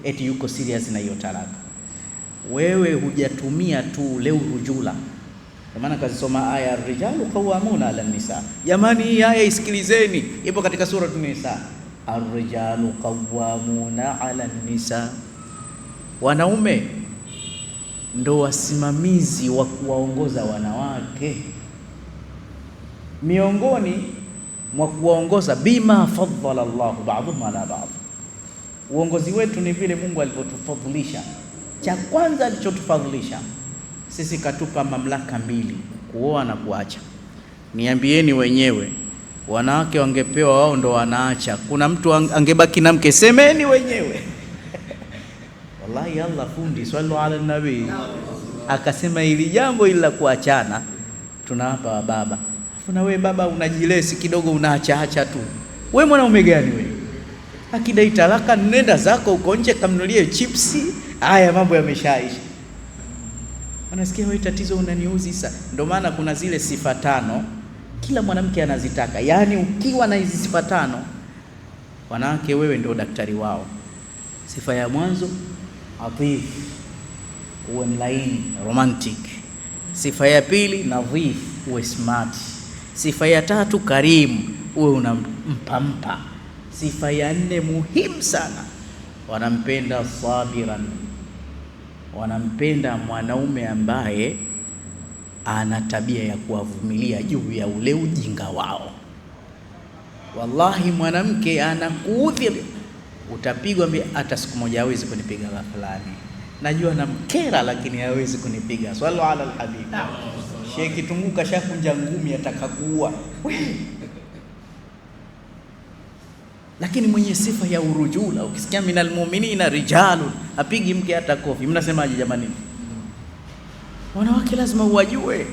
eti yuko serious na hiyo talaka, wewe hujatumia tu leo rujula. Kwa maana kazisoma aya ar-rijalu qawwamuna 'ala an-nisa. Jamani, hii aya isikilizeni, ipo katika sura an-Nisa. Ar-rijalu qawwamuna 'ala an-nisa, wanaume ndo wasimamizi wa kuwaongoza wanawake. Miongoni mwa kuwaongoza, bima faddala Allahu ba'dhum 'ala ba'd, uongozi wetu ni vile Mungu alivyotufadhilisha. Cha kwanza alichotufadhilisha sisi, katupa mamlaka 2, kuoa na kuacha. Niambieni wenyewe, wanawake wangepewa wao ndo wanaacha, kuna mtu angebaki na mke? Semeni wenyewe. Wallahi, Allah fundi, sallu ala nabii, akasema hili jambo ila kuachana tunawapa wa baba. Afu na wewe baba unajilesi kidogo, unaacha tu. Wewe mwanaume gani wewe? Akidai talaka, nenda zako uko nje, kamnulie chipsi. Haya mambo yameshaisha. Unasikia wewe, tatizo unaniuzi sana. Ndio maana kuna zile sifa 5 kila mwanamke anazitaka. Yaani ukiwa na hizi sifa 5, wanawake wewe ndio daktari wao. Sifa ya mwanzo, atif, uwe mlaini, romantic. Sifa ya pili, nadhif, uwe smart. Sifa ya 3, karimu, uwe unampampa. Sifa ya 4 muhimu sana, wanampenda sabiran, wanampenda mwanaume ambaye ana tabia ya kuwavumilia juu ya ule ujinga wao. Wallahi mwanamke anakuudhi, utapigwa, hata siku moja hawezi kunipiga fulani, najua namkera lakini hawezi kunipiga. Swallu ala alhabib. Sheikh Kitunguu kashakunja ngumi atakakuua, lakini mwenye sifa ya urujula, ukisikia minal mu'minina rijalun, apigi mke hata kofi. Mnasemaje jamani? Wanawake lazima uwajue.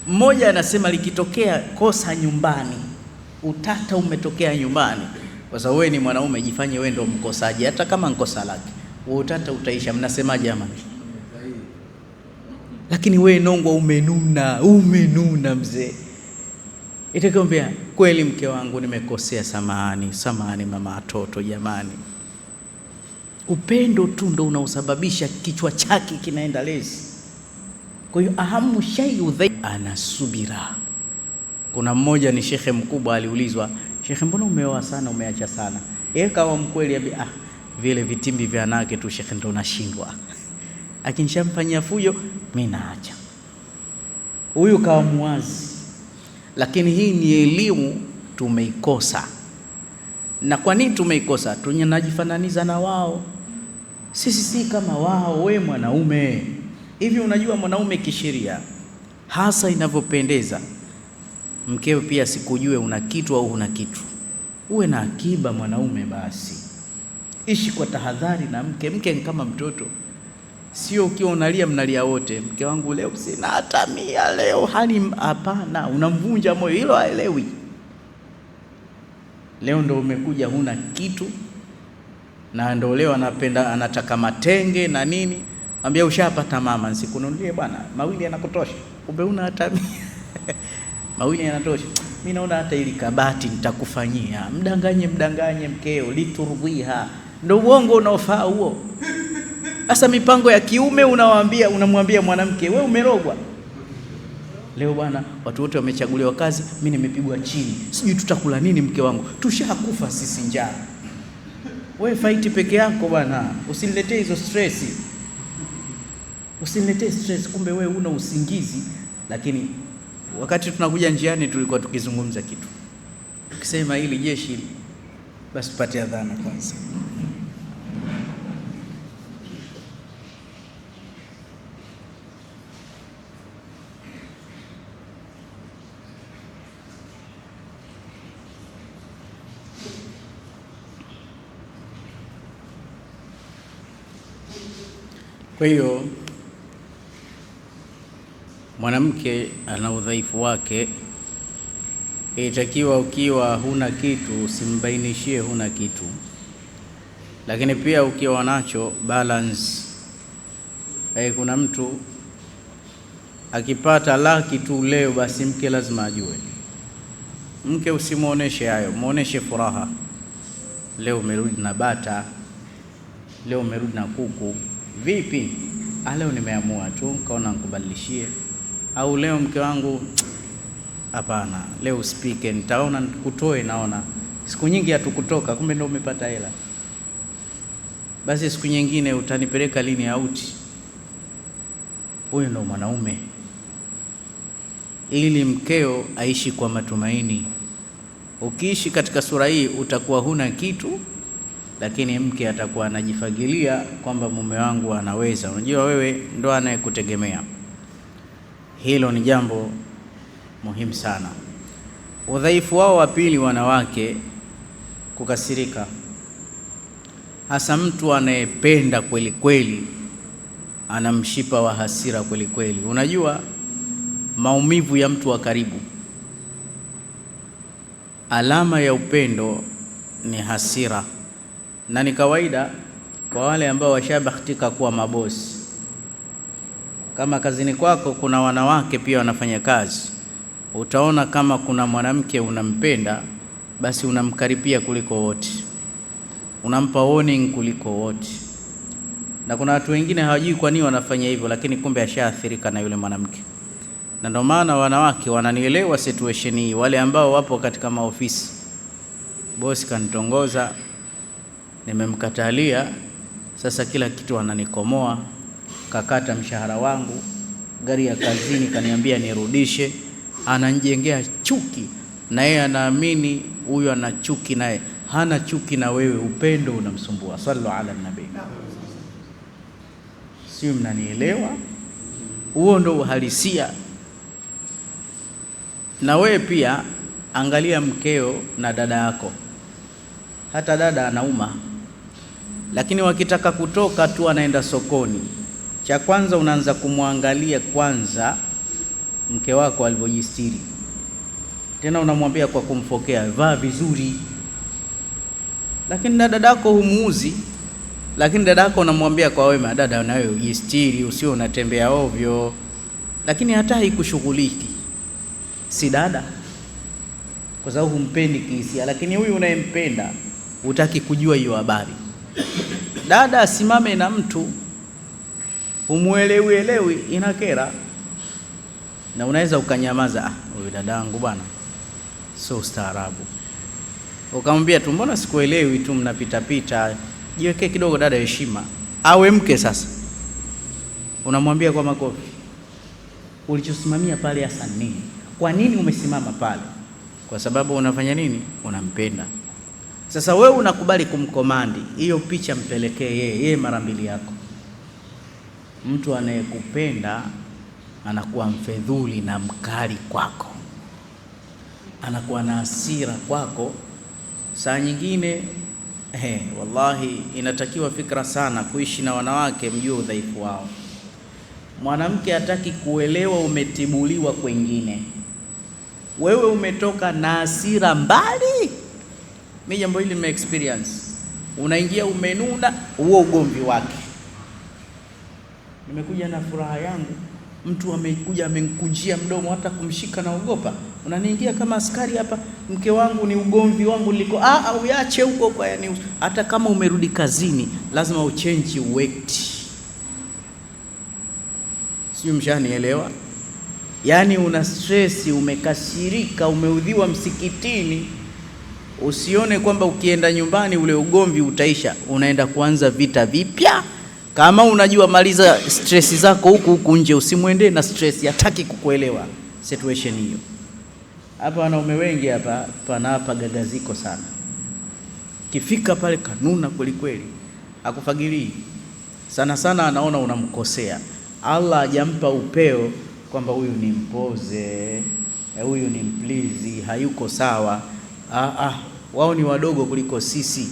Mmoja anasema likitokea kosa nyumbani, utata umetokea nyumbani, kwa sababu wewe ni mwanaume, jifanye wewe ndio mkosaji, hata kama nkosa lake, utata utaisha. Mnasemaje jamani? Lakini wewe nongwa, umenuna mzee, itakwambia kweli mke wangu nimekosea, samahani mama watoto. Jamani, upendo tu ndo unaosababisha kichwa chake kinaenda lezi. Kwa hiyo ahamu shay'u ana subira. Kuna mmoja ni shekhe mkubwa, aliulizwa, shekhe, mbona umeoa sana, umeacha sana? Yeye kawa mkweli, vile vitimbi vya nake tu shekhe ndo nashindwa, akinishamfanyia fujo mimi naacha. Huyu kawa muwazi. Lakini hii ni elimu tumeikosa. Na kwa nini tumeikosa? Tunajifananiza na wao. Sisi si kama wao. We mwanaume, hivi unajua mwanaume kisheria hasa inavyopendeza, mkeo pia sikujue una kitu au huna kitu. Uwe na akiba mwanaume, basi ishi kwa tahadhari na mke. Mke ni kama mtoto, sio ukiwa unalia mnalia wote, mke wangu leo sina hata 100 leo, hapana, unamvunja moyo. Hilo haelewi. Leo ndo umekuja huna kitu, na ndo leo anataka matenge na nini. Ambia ushapata mama, nsikununulie bwana, 2 yanakutosha. Kumbe una hata 100. 2 yanatosha. Mimi naona hata ili kabati nitakufanyia. Mdanganye mkeo, liturudhiha. Ndio uongo unaofaa huo. Sasa mipango ya kiume unamwambia mwanamke, wewe umerogwa. Leo bwana, watu wote wamechaguliwa kazi, mimi nimepigwa chini, sijui tutakula nini mke wangu, tushakufa sisi njaa. Wewe fight peke yako bwana, usiniletee hizo stress. Usiniletee stress, kumbe wewe una usingizi. Lakini wakati tunakuja njiani tulikuwa tukizungumza kitu, tukisema hili jeshi, basi tupate adhana kwanza. Kwa hiyo mwanamke ana udhaifu wake, itakiwa ukiwa huna kitu usimbainishie huna kitu, lakini pia ukiwa nacho balance. Kuna mtu akipata laki tu leo, basi mke lazima ajue. Mke usimuoneshe hayo, muoneshe furaha. Leo umerudi na bata, leo umerudi na kuku. Vipi? Leo nimeamua tu kaona nikubadilishie. Au leo mke wangu, hapana, leo usipike, nitaona nikutoe. Naona siku nyingi hatukutoka, kumbe ndio umepata hela. Basi siku nyingine utanipeleka lini out? Huyo ndio mwanaume, ili mkeo aishi kwa matumaini. Ukiishi katika sura hii utakuwa huna kitu, lakini mke atakuwa anajifagilia kwamba mume wangu anaweza. Unajua wewe ndo anayekutegemea. Hilo ni jambo muhimu sana. Udhaifu wao wa pili, wanawake, kukasirika. Hasa mtu anayependa kweli kweli, ana mshipa wa hasira kweli kweli. Unajua maumivu ya mtu wa karibu, alama ya upendo ni hasira. Na ni kawaida kwa wale ambao washabahatika kuwa mabosi. Kama kazini kwako kuna wanawake pia wanafanya kazi, utaona kama kuna mwanamke unampenda, basi unamkaripia kuliko wote, unampa warning kuliko wote. Na kuna watu wengine hawajui kwa nini wanafanya hivyo, lakini kumbe ashaathirika na yule mwanamke. Na ndio maana wanawake wananielewa situation hii, wale ambao wapo katika maofisi. Bosi kanitongoza, nimemkatalia, sasa kila kitu ananikomoa, kakata mshahara wangu, gari ya kazini kaniambia nirudishe, ananijengea chuki. na yeye anaamini huyu ana chuki naye. Hana chuki na wewe, upendo unamsumbua. Sallu ala nabii. Sio, mnanielewa? Huo ndo uhalisia. Na wewe pia angalia mkeo na dada yako. Hata dada anauma, lakini wakitaka kutoka tu anaenda sokoni, cha kwanza unaanza kumwangalia kwanza mke wako alivyojistiri, tena unamwambia kwa kumfokea, vaa vizuri. Lakini na dadako humuuzi, lakini dadako unamwambia kwa wema, dada na wewe ujistiri, usio unatembea ovyo. Lakini hata haikushughuliki, si dada, kwa sababu humpendi kihisia. Lakini huyu unayempenda hutaki kujua hiyo habari. Dada asimame na mtu umuelewi, inakera, na unaweza ukanyamaza, huyu dadangu bwana sio ustaarabu. Ukamwambia tu, mbona sikuelewi tu, mnapita pita, jiweke kidogo dada heshima. Awe mke sasa, unamwambia kwa makofi, ulichosimamia pale hasa nini? Kwa nini umesimama pale? Kwa sababu unafanya nini? Unampenda. Sasa wewe unakubali kumkomandi, hiyo picha mpelekee yeye mara mbili yako. Mtu anayekupenda anakuwa mfedhuli na mkali kwako, anakuwa na hasira kwako. Saa nyingine wallahi inatakiwa fikra sana kuishi na wanawake, mjue udhaifu wao. Mwanamke hataki kuelewa umetibuliwa kwengine, wewe umetoka na hasira mbali. Mimi jambo hili nime experience. Unaingia umenuna, huo ugomvi wake. Nimekuja na furaha yangu, mtu amekuja amenikunjia mdomo, hata kumshika na ogopa. Unaniingia kama askari hapa, mke wangu ni ugomvi wangu liko. Uache huko kwa, yani hata kama umerudi kazini lazima uchange weight. Sio, mshanielewa? Yani una stress, umekasirika, umeudhiwa msikitini, usione kwamba ukienda nyumbani ule ugomvi utaisha, unaenda kuanza vita vipya. Kama unajua maliza stress zako huku nje, usimwendee na stress, hataki kukuelewa situation hiyo. Hapa wanaume wengi hapa panapa gagaziko sana. Kifika pale kanuna kweli kweli, akufagilii sana sana, anaona unamkosea. Allah hajampa upeo kwamba huyu ni mpoze, huyu ni mplizi, hayuko sawa. Wao ni wadogo kuliko sisi.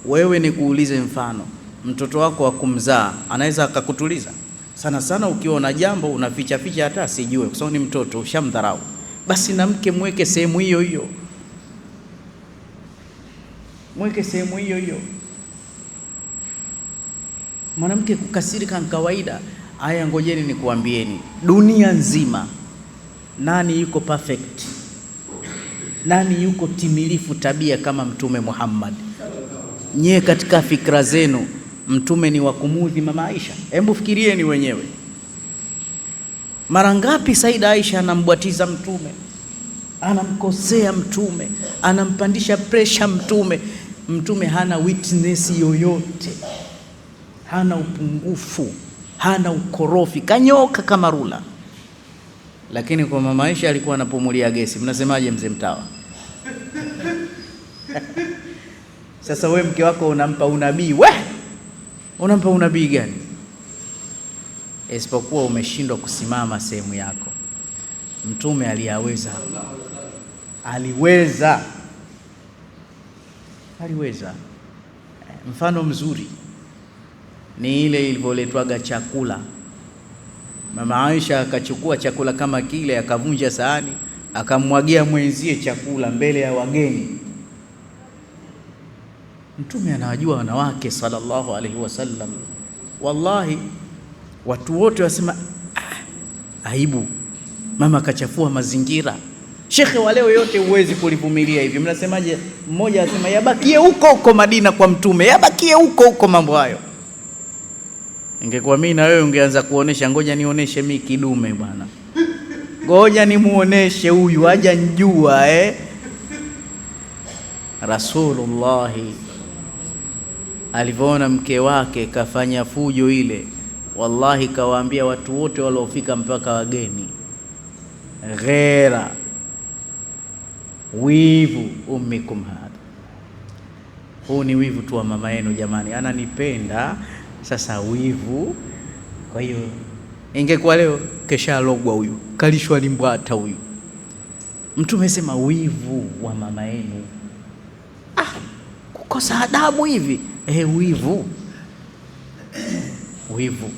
Wewe ni kuulize mfano, mtoto wako wa kumzaa anaweza akakutuliza sana sana. Ukiwa na jambo unaficha ficha, hata sijue, kwa sababu ni mtoto, ushamdharau. Basi na mke mweke sehemu hiyo hiyo, mweke sehemu hiyo hiyo. Mwanamke kukasirika ni kawaida. Haya, ngojeni nikuambieni, dunia nzima nani yuko perfect? Nani yuko timilifu tabia kama Mtume Muhammad? Nyie katika fikra zenu Mtume ni wa kumudhi mama Aisha? Hebu fikirieni wenyewe. Mara ngapi Saida Aisha anambwatiza Mtume, anamkosea Mtume, anampandisha pressure Mtume. Mtume hana witness yoyote, hana upungufu, hana ukorofi, kanyoka kama rula. Lakini kwa mama Aisha alikuwa anapumulia gesi. Mnasemaje mzee Mtawa? Sasa wewe mke wako unampa unabii, unampa unabii gani? Isipokuwa umeshindwa kusimama sehemu yako. Mtume aliweza. Mfano mzuri ni ile ilivyoletwaga chakula. Mama Aisha akachukua chakula kama kile, akavunja sahani, akamwagia mwenzie chakula mbele ya wageni. Mtume anawajua wanawake sallallahu alaihi wasallam. Wallahi watu wote wasema aibu, mama akachafua mazingira. Shekhe wa leo yote huwezi kulivumilia hivi. Mnasemaje? Mmoja asema yabakie huko Madina kwa Mtume, yabakie huko mambo hayo. Ingekuwa mimi na wewe ungeanza kuonesha, ngoja nionyeshe mimi kidume bwana, ngoja nimuoneshe huyu haja njua. Rasulullah alivyoona mke wake kafanya fujo ile, wallahi kawaambia watu wote waliofika mpaka wageni, ghera wivu ummikum hadha. Huu ni wivu tu wa mama yenu jamani, ananipenda sasa wivu. Kwa hiyo ingekuwa leo kesha logwa huyu, kalishwa limbwata huyu. Mtume sema wivu wa mama yenu. Kukosa adabu hivi. Wivu.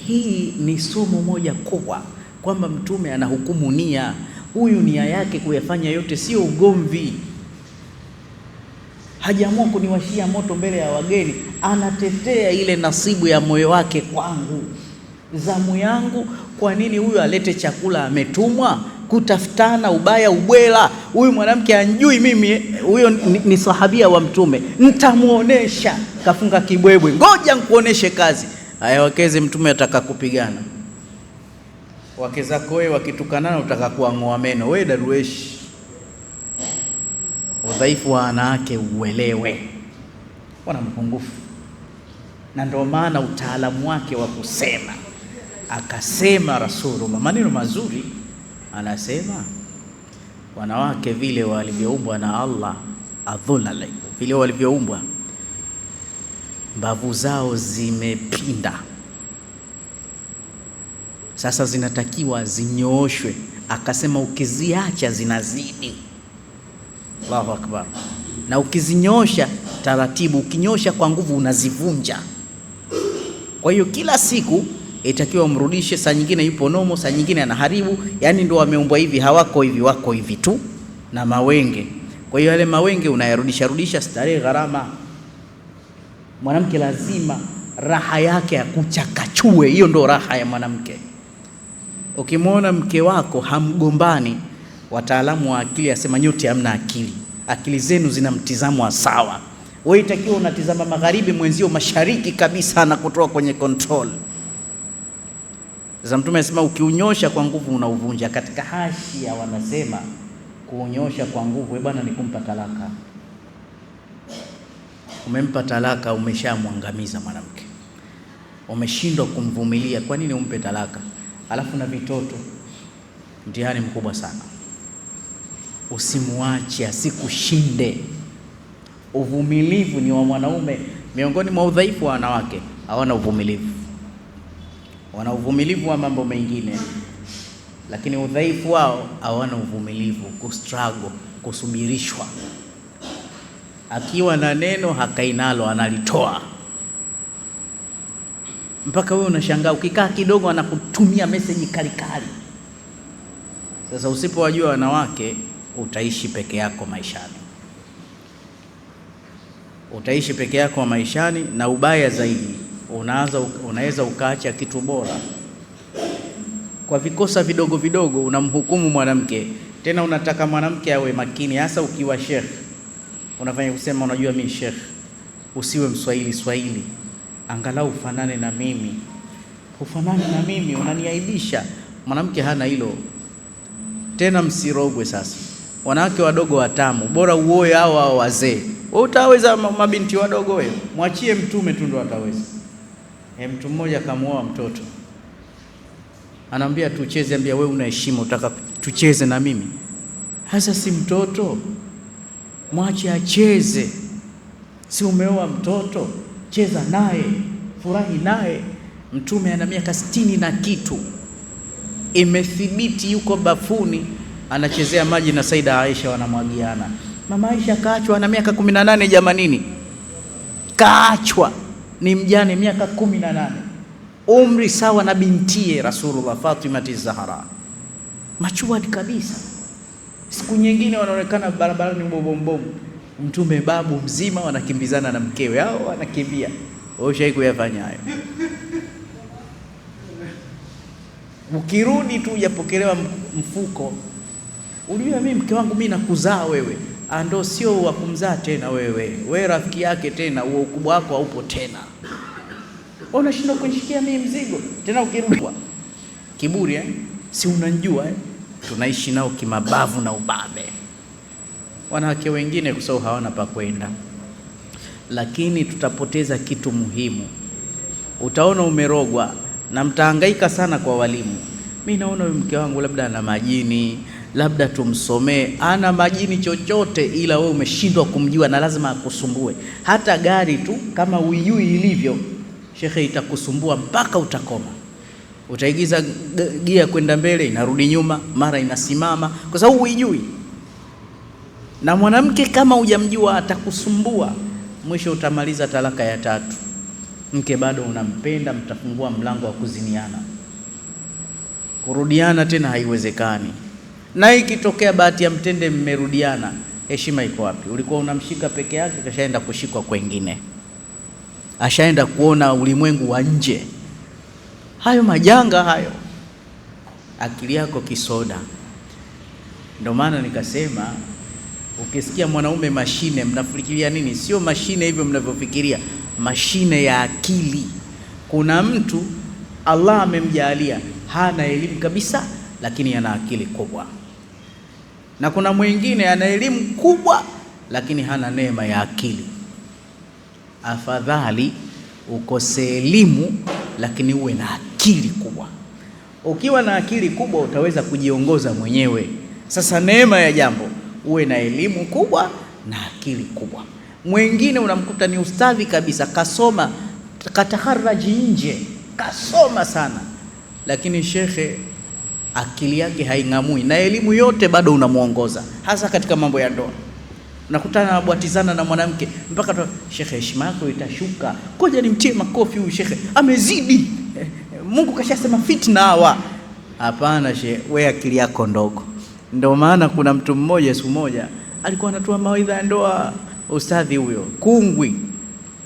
Hii ni somo moja kubwa kwamba Mtume anahukumu nia. Huyu nia yake kuyafanya yote, sio ugomvi. Hajaamua kuniwashia moto mbele ya wageni, anatetea ile nasibu ya moyo wake kwangu, zamu yangu. Kwa nini huyu alete chakula? Ametumwa kutafutana ubaya ubwela. Huyu mwanamke anjui mimi, huyo ni sahabia wa Mtume, nitamuonesha. Kafunga kibwebwe, ngoja nikuoneshe kazi. Haya, wakeze Mtume ataka kupigana, wake zako wewe wakitukanana utaka kuang'oa meno. Wewe darueshi, udhaifu wa wanawake uelewe, wana mpungufu. Na ndio maana utaalamu wake wa kusema, akasema Rasulullah maneno mazuri, anasema wanawake vile walivyoumbwa na Allah adhulala, vile walivyoumbwa mbavu zao zimepinda, sasa zinatakiwa zinyooshwe. Akasema ukiziacha zinazidi. Allahu akbar. Na ukizinyosha taratibu, ukinyosha kwa nguvu unazivunja. Kwa hiyo kila siku itakiwa umrudishe. Saa nyingine yupo nomo, saa nyingine anaharibu. Yani ndio wameumbwa hivi, hawako hivi, wako hivi tu na mawenge. Kwa hiyo yale mawenge unayarudisha, starehe gharama. Mwanamke lazima raha yake akuchakachue. Hiyo ndio raha ya mwanamke. Ukimwona mke wako hamgombani, wataalamu wa akili asema nyote hamna akili. Akili zenu zina mtizamo wa sawa. Wewe itakiwa unatizama magharibi, mwenzio mashariki kabisa, na kutoa kwenye control. Sasa Mtume anasema ukiunyosha kwa nguvu unauvunja. Katika hashia wanasema kuunyosha kwa nguvu bwana ni kumpa talaka. Umempa talaka, umeshamwangamiza mwanamke, umeshindwa kumvumilia. Kwa nini umpe talaka? Alafu na vitoto, mtihani mkubwa sana. Usimuache asikushinde. Uvumilivu ni wa mwanaume. Miongoni mwa udhaifu wa wanawake, hawana uvumilivu. Wana uvumilivu wa mambo mengine, lakini udhaifu wao hawana uvumilivu, kustruggle, kusubirishwa. Akiwa na neno hakainalo analitoa, mpaka wewe unashangaa. Ukikaa kidogo anakutumia message kali kali. Sasa usipowajua wanawake, utaishi peke yako maishani. Utaishi peke yako maishani, na ubaya zaidi unaweza ukaacha kitu bora kwa vikosa vidogo vidogo. Unamhukumu mwanamke, tena unataka mwanamke awe makini, hasa ukiwa sheikh. Unafanya kusema unajua mimi sheikh, usiwe Mswahili, angalau ufanane na mimi. Ufanane na mimi, unaniaibisha. Mwanamke hana hilo. Tena msirogwe. Sasa wanawake wadogo watamu, bora uoe hao wazee. Wewe utaweza mabinti wadogo? Wewe mwachie Mtume tu ndo ataweza. Mtu mmoja kamuoa mtoto, anamwambia tucheze, ambia wewe una heshima, utaka tucheze na mimi? Hasa si mtoto, mwache acheze. Si umeoa mtoto, cheza naye, furahi naye. Mtume ana miaka 60 na kitu, imethibiti yuko bafuni anachezea maji na Saida Aisha wanamwagiana. Mama Aisha kaachwa na miaka 18 jamanini, kaachwa ni mjane miaka 18, umri sawa na bintie Rasulullah Fatima Zahra, machuadi kabisa. Siku nyingine wanaonekana barabarani mbombomu, Mtume babu mzima wanakimbizana na mkewe, hao wanakimbia. Wewe kuyafanya hayo? Ukirudi tu ujapokelewa mfuko, unajua mimi mke wangu mimi nakuzaa wewe, ando sio wa kumzaa tena wewe rafiki yake tena, huo ukubwa wako haupo tena. Unashindwa kunishikia mimi mzigo tena. Ukirudi kiburi si unanijua tunaishi nao kimabavu na ubabe. Wanawake wengine kusao hawana pa kwenda, lakini tutapoteza kitu muhimu. Utaona umerogwa na mtahangaika sana kwa walimu. mimi naona huyu mke wangu labda ana majini, labda tumsomee. Ana majini chochote, ila wewe umeshindwa kumjua na lazima akusumbue. Hata gari tu kama uijui ilivyo, shekhe, itakusumbua mpaka utakoma. Utaigiza gia kwenda mbele, inarudi nyuma, mara inasimama, kwa sababu uijui. Na mwanamke kama hujamjua atakusumbua, mwisho utamaliza talaka ya 3. Mke bado unampenda, mtafungua mlango wa kuziniana, kurudiana tena haiwezekani. Na ikitokea bahati ya mtende mmerudiana, heshima iko wapi? Ulikuwa unamshika peke yake, kashaenda kushikwa kwengine, ashaenda kuona ulimwengu wa nje. Hayo majanga hayo, akili yako kisoda. Ndio maana nikasema, ukisikia mwanaume mashine, mnafikiria nini? Sio mashine hivyo mnavyofikiria, mashine ya akili. Kuna mtu Allah amemjalia hana elimu kabisa, lakini ana akili kubwa, na kuna mwingine ana elimu kubwa lakini hana neema ya akili. Afadhali ukose elimu lakini uwe na akili kubwa. Ukiwa na akili kubwa utaweza kujiongoza mwenyewe. Sasa neema ya jambo, uwe na elimu kubwa na akili kubwa. Mwingine unamkuta ni ustadhi kabisa, kasoma, kataharaji nje, kasoma sana, lakini shekhe akili yake haing'amui, na elimu yote bado unamuongoza, hasa katika mambo ya ndoa. Nakutana na bwatizana na mwanamke mpaka shekhe, heshima yako itashuka, koja nimtie makofi huyu shekhe, amezidi, Mungu kashasema fitna hawa. Hapana shekhe, wewe akili yako ndogo. Ndio maana kuna mtu mmoja siku moja alikuwa anatoa mawaidha ya ndoa, ustadhi huyo kungwi.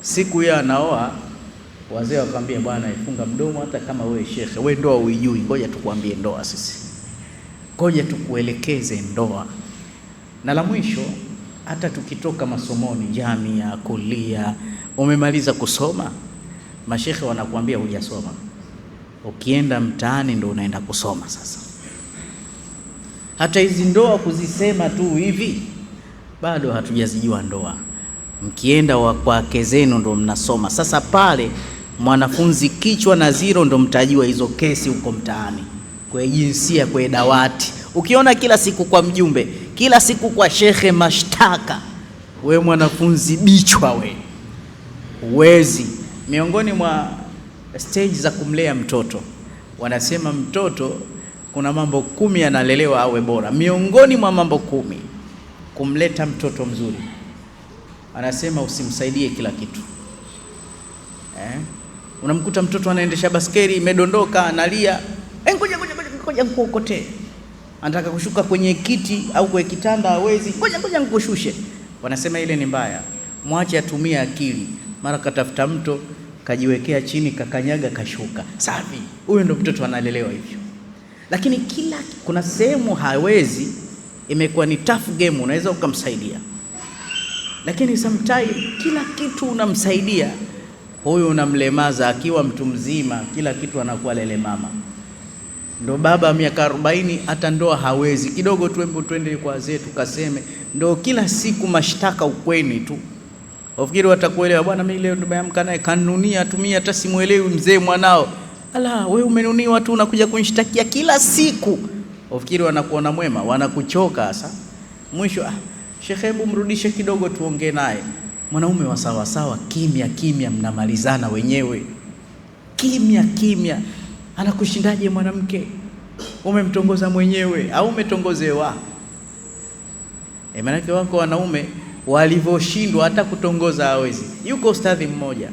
Siku ya anaoa, wazee wakamwambia, bwana ifunga mdomo, hata kama wewe shekhe, wewe ndoa uijui, ngoja tukuambie ndoa sisi, ngoja tukuelekeze ndoa. Na la mwisho, hata tukitoka masomoni, jamia, kulia, umemaliza kusoma, mashekhe wanakuambia hujasoma. Ukienda mtaani ndo unaenda kusoma. Sasa hata hizi ndoa kuzisema tu hivi, bado hatujazijua ndoa. Mkienda kwa wake zenu ndo mnasoma. Sasa pale mwanafunzi kichwa na zero ndo mtajua hizo kesi huko mtaani, kwa jinsia, kwa dawati. Ukiona kila siku kwa mjumbe, kila siku kwa shekhe mashtaka, we mwanafunzi bichwa we, uwezi. Miongoni mwa stage za kumlea mtoto, wanasema mtoto kuna mambo 10 analelewa awe bora. Miongoni mwa mambo 10 kumleta mtoto mzuri, anasema usimsaidie kila kitu. Unamkuta mtoto anaendesha baskeli, imedondoka, analia, ngoja nikuokotee. Anataka kushuka kwenye kiti au kwenye kitanda, hawezi, ngoja nikushushe. Wanasema ile ni mbaya, mwache atumie akili. Mara katafuta mto, kajiwekea chini, kakanyaga, kashuka, safi. Huyo ndo mtoto analelewa hivyo. Lakini kuna sehemu hawezi, imekuwa ni tough game, unaweza ukamsaidia, lakini sometimes kila kitu unamsaidia, huyo unamlemaza. Akiwa mtu mzima, kila kitu anakuwa lele mama. Ndo baba miaka 40 hata ndoa hawezi, kidogo tu embo twende kwa wazee tukaseme, ndo kila siku mashtaka ukweni tu. Wafikiri watakuelewa, bwana mimi leo nimeamka naye kanunia tumia, hata simuelewi mzee mwanao. Ala, wewe umenuniwa tu unakuja kunishtakia kila siku. Wafikiri wanakuona mwema, wanakuchoka. Sasa mwisho, shekhe, hebu mrudishe kidogo tuongee naye. Mwanaume wa sawa sawa, kimya kimya, mnamalizana wenyewe kimya kimya. Anakushindaje mwanamke? Umemtongoza mwenyewe au umetongozewa? Maana wako wanaume walivyoshindwa hata kutongoza hawezi. Yuko ustadhi mmoja,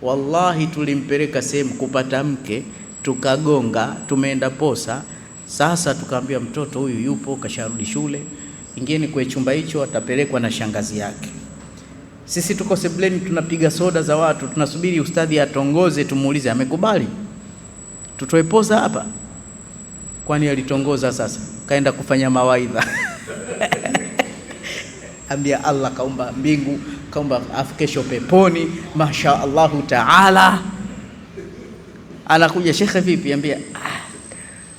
wallahi tulimpeleka sehemu kupata mke, tukagonga, tumeenda posa. Sasa tukaambia mtoto huyu yupo kasharudi shule, ingieni kwa chumba hicho, atapelekwa na shangazi yake. Sisi tuko sebleni tunapiga soda za watu, tunasubiri ustadhi atongoze, tumuulize amekubali tutoe posa hapa. Kwani alitongoza? Sasa kaenda kufanya mawaidha. Ambia Allah kaumba mbingu, kaumba afikesho peponi, masha Allahu taala. Anakuja, shekhe vipi? Ambia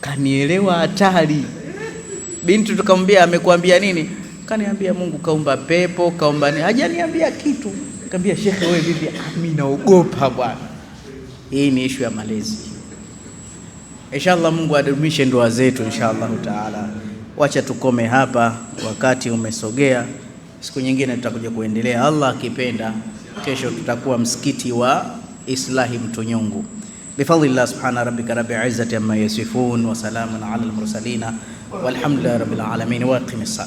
kanielewa hatari. Binti tukamwambia amekuambia nini? Kaniambia Mungu kaumba pepo, kaumba nini, hajaniambia kitu. Nikamwambia shekhe wewe vipi? Mimi naogopa bwana. Hii ni issue ya malezi. Inshallah Mungu adumishe ndoa zetu inshallah taala. Wacha tukome hapa, wakati umesogea. Siku nyingine tutakuja kuendelea, Allah akipenda. Kesho tutakuwa msikiti wa Islahi Mtonyungu. Bifadlillah subhana rabbika rabbil izzati amma yasifun wa salamun ala al mursalin walhamdulillahi rabbil alamin wa aqimis salat.